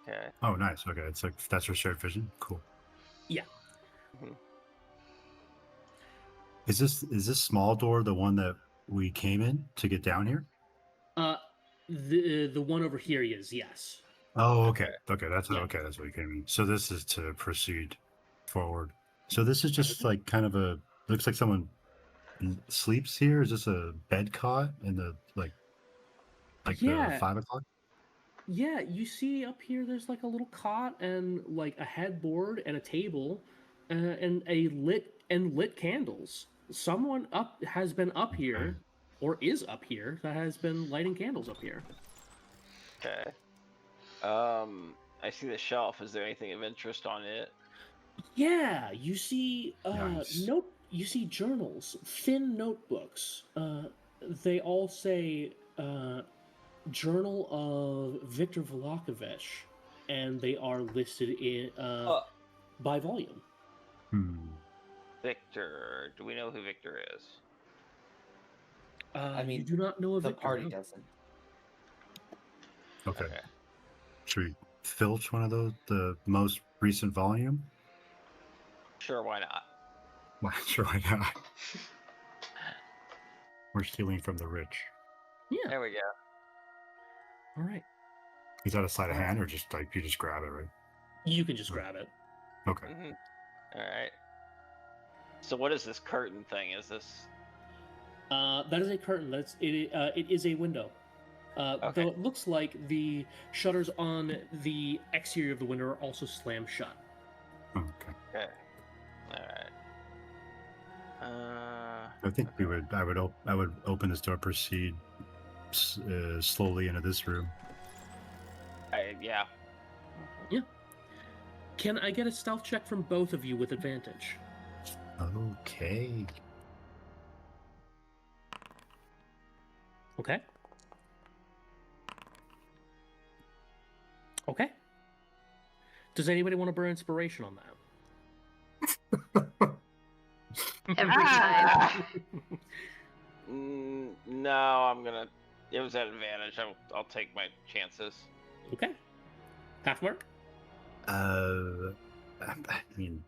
Okay. Oh, nice. Okay, it's like that's for shared vision. Cool. Yeah. Mhm. Is this small door the one that we came in to get down here? The one over here is yes. Oh, okay. Okay, that's Yeah. okay. That's what we came in. So this is to proceed forward. So this is just like kind of a looks like someone sleeps here. Is this a bed cot in the like Yeah. the 5 o'clock? Yeah, you see up here there's like a little cot and like a headboard and a table and lit candles. Someone has been up here or is up here that has been lighting candles up here. Okay. I see the shelf. Is there anything of interest on it? Yeah, you see Nice. you see journals, thin notebooks. They all say Journal of Victor Vallaki, and they are listed in by volume. Victor. Do we know who Victor is? I mean, you do not know of the Victor. party no? doesn't. Okay. Should we filch one of those, the most recent volume? Sure, why not? Why, sure, why not? We're stealing from the rich. Yeah. There we go. All right. Is that a sleight of hand or just like you just grab it, right? You can just grab it. Okay. All right. So what is this curtain thing? Is this? That is a curtain. It is a window. Okay. Though it looks like the shutters on the exterior of the window are also slammed shut. Okay. Okay. All right. I think I would open this door, proceed slowly into this room. Yeah. Yeah. Can I get a stealth check from both of you with advantage? Okay. Okay. Okay. Does anybody want to burn inspiration on that? Every time. No, I'm gonna. It was at advantage. I'll take my chances. Okay. Half mark? I mean,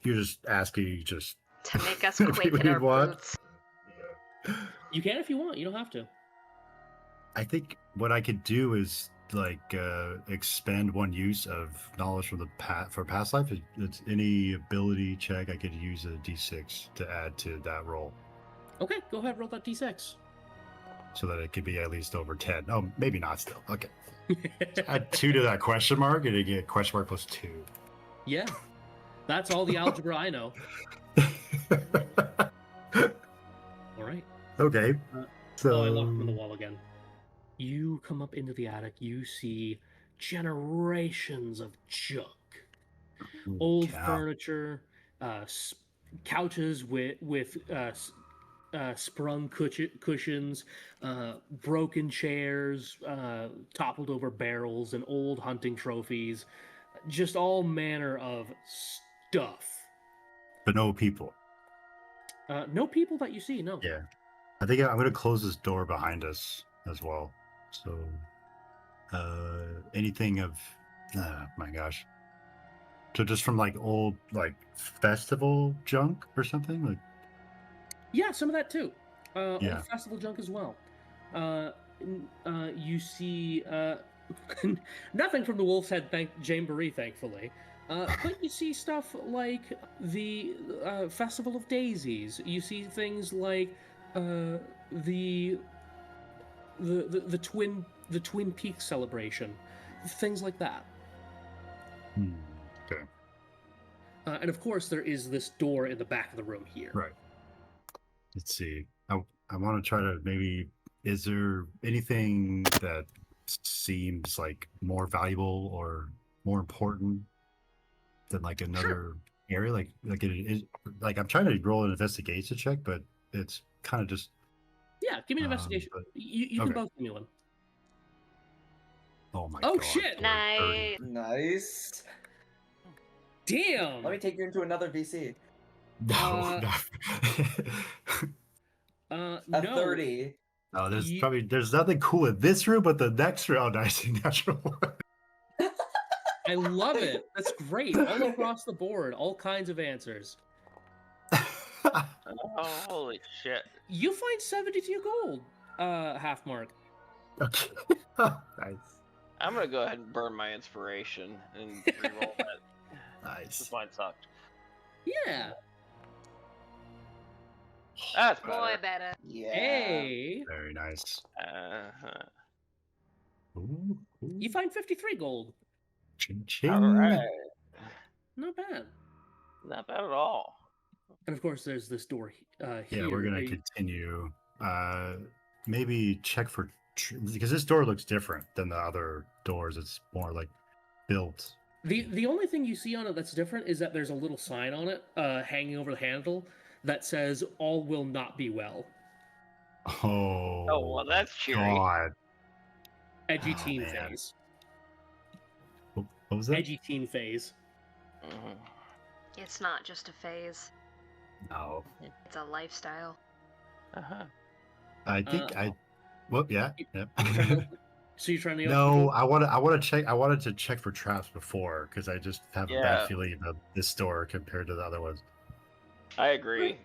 you're just asking just To make us If quake in we our want. boots. You can if you want. You don't have to. I think what I could do is like expend one use of knowledge from the for past life. It's any ability check I could use a d6 to add to that roll, Okay, go ahead. Roll that d6. so that it could be at least over 10. Oh, maybe not still. Okay. Add 2 to that question mark, and you get question mark plus 2. Yeah. That's all the algebra I know. All right. Okay. So Oh, I locked him in the wall again. You come up into the attic. You see generations of junk. Old furniture, couches with sprung cushions, broken chairs, toppled over barrels, and old hunting trophies. Just all manner of stuff. But no people. No people that you see, no. Yeah. I think I'm going to close this door behind us as well. So, anything of, my gosh. So just from like old, like festival junk or something? Like, Yeah, some of that too. Yeah. Old festival junk as well. You see nothing from the Wolf's Head Jamboree, thankfully. But you see stuff like the Festival of Daisies. You see things like the Twin Peaks celebration, things like that. Okay. And of course, there is this door in the back of the room here. Right. Let's see. I want to try to maybe. Is there anything that seems like more valuable or more important than like another area? Like like I'm trying to roll an investigation check, but it's kind of just. Yeah, give me an investigation. but- You can both give me one. Oh my Oh, god! shit! Nice. Nice. Damn. Let me take you into another VC. No, no. A No. 30. no. There's nothing cool in this room, but the next round, I see natural one. I love it. That's great. All across the board, all kinds of answers. Oh, holy shit. You find 72 gold, half mark. Okay. Nice. I'm gonna go ahead and burn my inspiration and reroll that. Nice. This line sucked. Yeah. That's Boy, better. better. Yeah. Hey. Very nice. Uh-huh. Ooh, You find 53 gold. ching ching. All right. Not bad. Not bad at all. And of course, there's this door here. Yeah, we're gonna continue. Maybe check for because this door looks different than the other doors. It's more like built. The only thing you see on it that's different is that there's a little sign on it, hanging over the handle, that says "All will not be well." Oh. Oh, well, that's cheery. God. Edgy Oh, teen man. phase. What was that? Edgy teen phase. Mhm. It's not just a phase. No. It's a lifestyle. Uh-huh. I think Well, yeah. Yep. So you're trying to No, I want to check. I wanted to check for traps before because I just have a Yeah. bad feeling about this store compared to the other ones. I agree.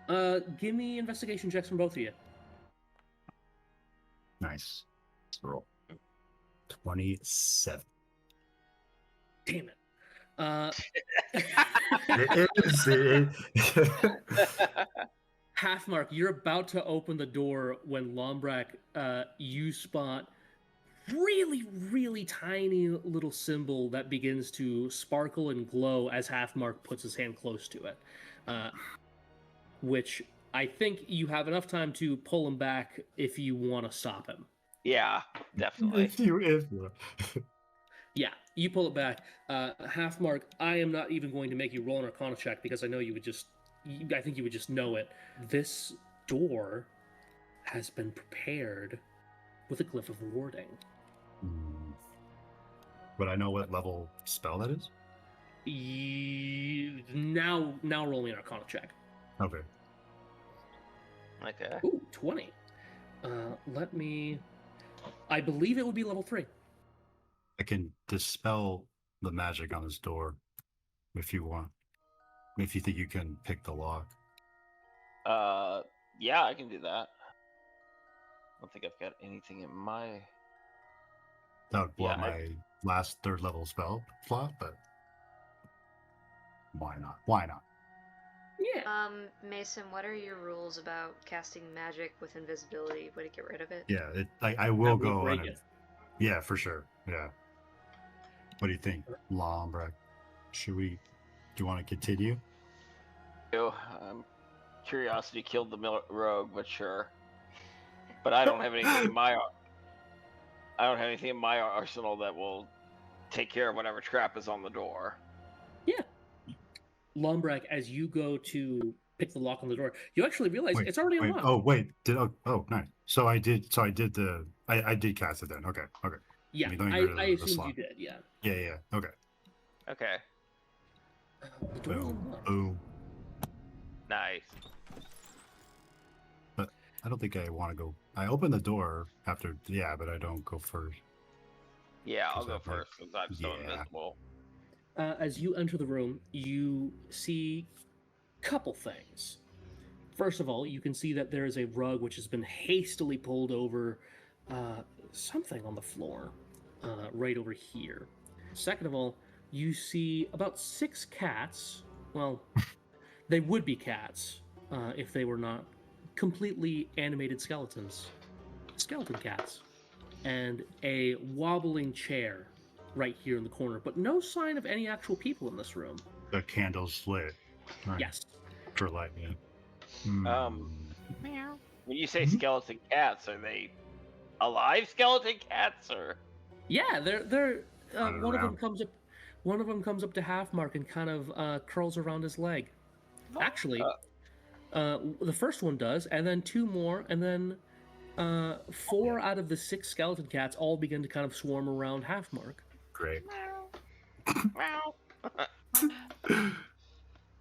Mhm. Give me investigation checks from both of you. Nice. Let's roll. 27. Damn it. It is. Half mark, you're about to open the door when Lombrak, you spot really, really tiny little symbol that begins to sparkle and glow as Half Mark puts his hand close to it. Which I think you have enough time to pull him back if you want to stop him. Yeah, definitely. Yeah, you pull it back. Half Mark, I am not even going to make you roll an Arcana check because I know you would just. I think you would just know it. This door has been prepared with a glyph of warding. But I know what level spell that is. Now roll me an Arcana check. Okay. Okay. Ooh, 20. Let me. I believe it would be level 3. I can dispel the magic on this door if you want. If you think you can pick the lock. Yeah, I can do that. I don't think I've got anything in my. That would blow Yeah, my last third level spell slot, but why not? Why not? Yeah. Mason, what are your rules about casting magic with invisibility? Would it get rid of it? Yeah, I will That would go break on it. Yeah, for sure. Yeah. What do you think, Lombrak? Do you want to continue? Curiosity killed the rogue, but sure. But I don't have anything in my. I don't have anything in my arsenal that will take care of whatever trap is on the door. Lombrak, as you go to pick the lock on the door, you actually realize it's already Wait, unlocked. oh wait, nice. So I did I did cast it then. Okay. Yeah, let me get rid of I the assumed slot. you did, yeah. Yeah. Okay. Okay. The door's Boom. unlocked. Boom. Nice. But I don't think I want to go. I open the door after, but I don't go first. Yeah, I'll Because go I'm like- first because I'm so yeah. invisible. As you enter the room, you see a couple things. First of all, you can see that there is a rug which has been hastily pulled over something on the floor right over here. Second of all, you see about 6 cats. Well, they would be cats if they were not completely animated skeletons. Skeleton cats. And a wobbling chair right here in the corner, but no sign of any actual people in this room. The candle's lit. Right. Yes. For light, yeah. When you say skeleton cats, are they alive skeleton cats or? Yeah, they're Running one of them around. comes up. one of them comes up to half mark and kind of curls around his leg. Actually, the first one does, and then 2 more, and then 4 out of the 6 skeleton cats all begin to kind of swarm around half mark. Great.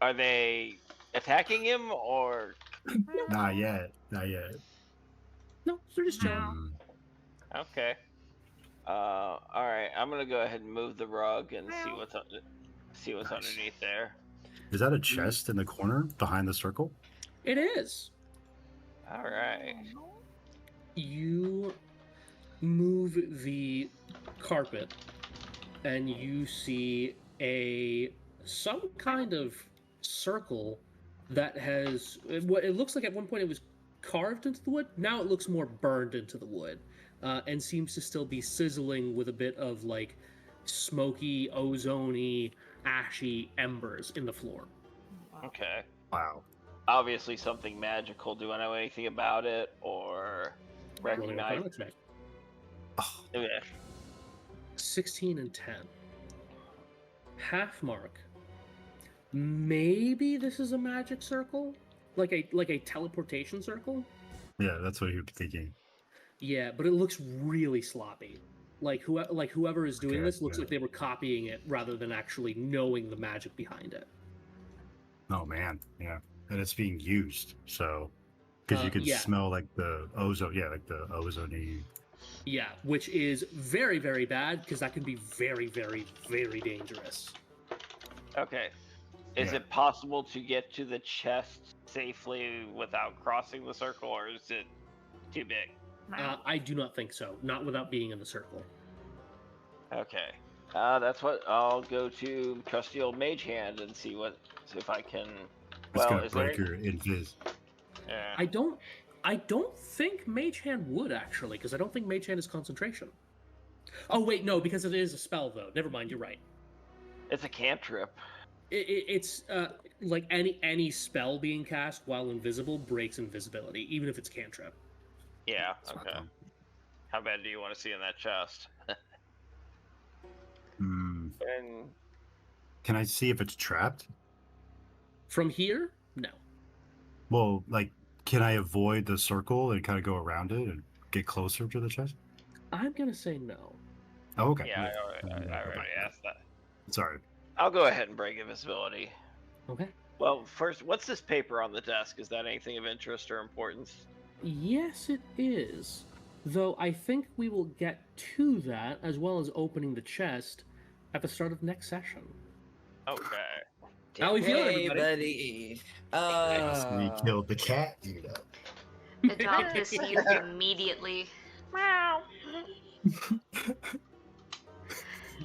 Are they attacking him or? Not yet. Not yet. No, they're just chilling. Okay. All right. I'm gonna go ahead and move the rug and see what's underneath there. Is that a chest in the corner behind the circle? It is. All right. You move the carpet, and you see some kind of circle that has what it looks like at one point it was carved into the wood. Now it looks more burned into the wood, and seems to still be sizzling with a bit of like smoky, ozony, ashy embers in the floor. Okay. Wow. Obviously something magical. Do I know anything about it or recognize? Oh, Okay. 16 and 10. Half mark. Maybe this is a magic circle? Like a teleportation circle? yeah, that's what you're thinking. Yeah, but it looks really sloppy. Like whoever is doing Okay, this looks yeah. like they were copying it rather than actually knowing the magic behind it. Oh man, yeah, and it's being used, so because you can yeah. smell like the ozone, like the ozone. Yeah, which is very, very bad because that can be very, very, very dangerous. Okay. Is Yeah. it possible to get to the chest safely without crossing the circle, or is it too big? I do not think so. Not without being in the circle. Okay. That's what I'll go to trusty old mage hand and see if I can. It's Well, gonna is there? break your invis. Yeah. I don't think Mage Hand would actually, because I don't think Mage Hand is concentration. Oh wait, no, because it is a spell though. Never mind, you're right. It's a cantrip. It's like any spell being cast while invisible breaks invisibility, even if it's cantrip. Yeah. It's not Okay. dumb. How bad do you want to see in that chest? Hmm. And Can I see if it's trapped? From here, no. Well, like, can I avoid the circle and kind of go around it and get closer to the chest? I'm gonna say no. Oh, okay. yeah, I Okay. already asked that. Sorry. I'll go ahead and break invisibility. Okay. Well, first, what's this paper on the desk? Is that anything of interest or importance? Yes, it is. Though I think we will get to that as well as opening the chest at the start of next session. Okay. How we feeling, Hey, everybody? buddy. We killed the cat, you know. Adopt this youth immediately. Meow.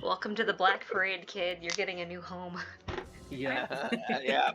Welcome to the Black Parade, kid. You're getting a new home. Yeah. Yeah.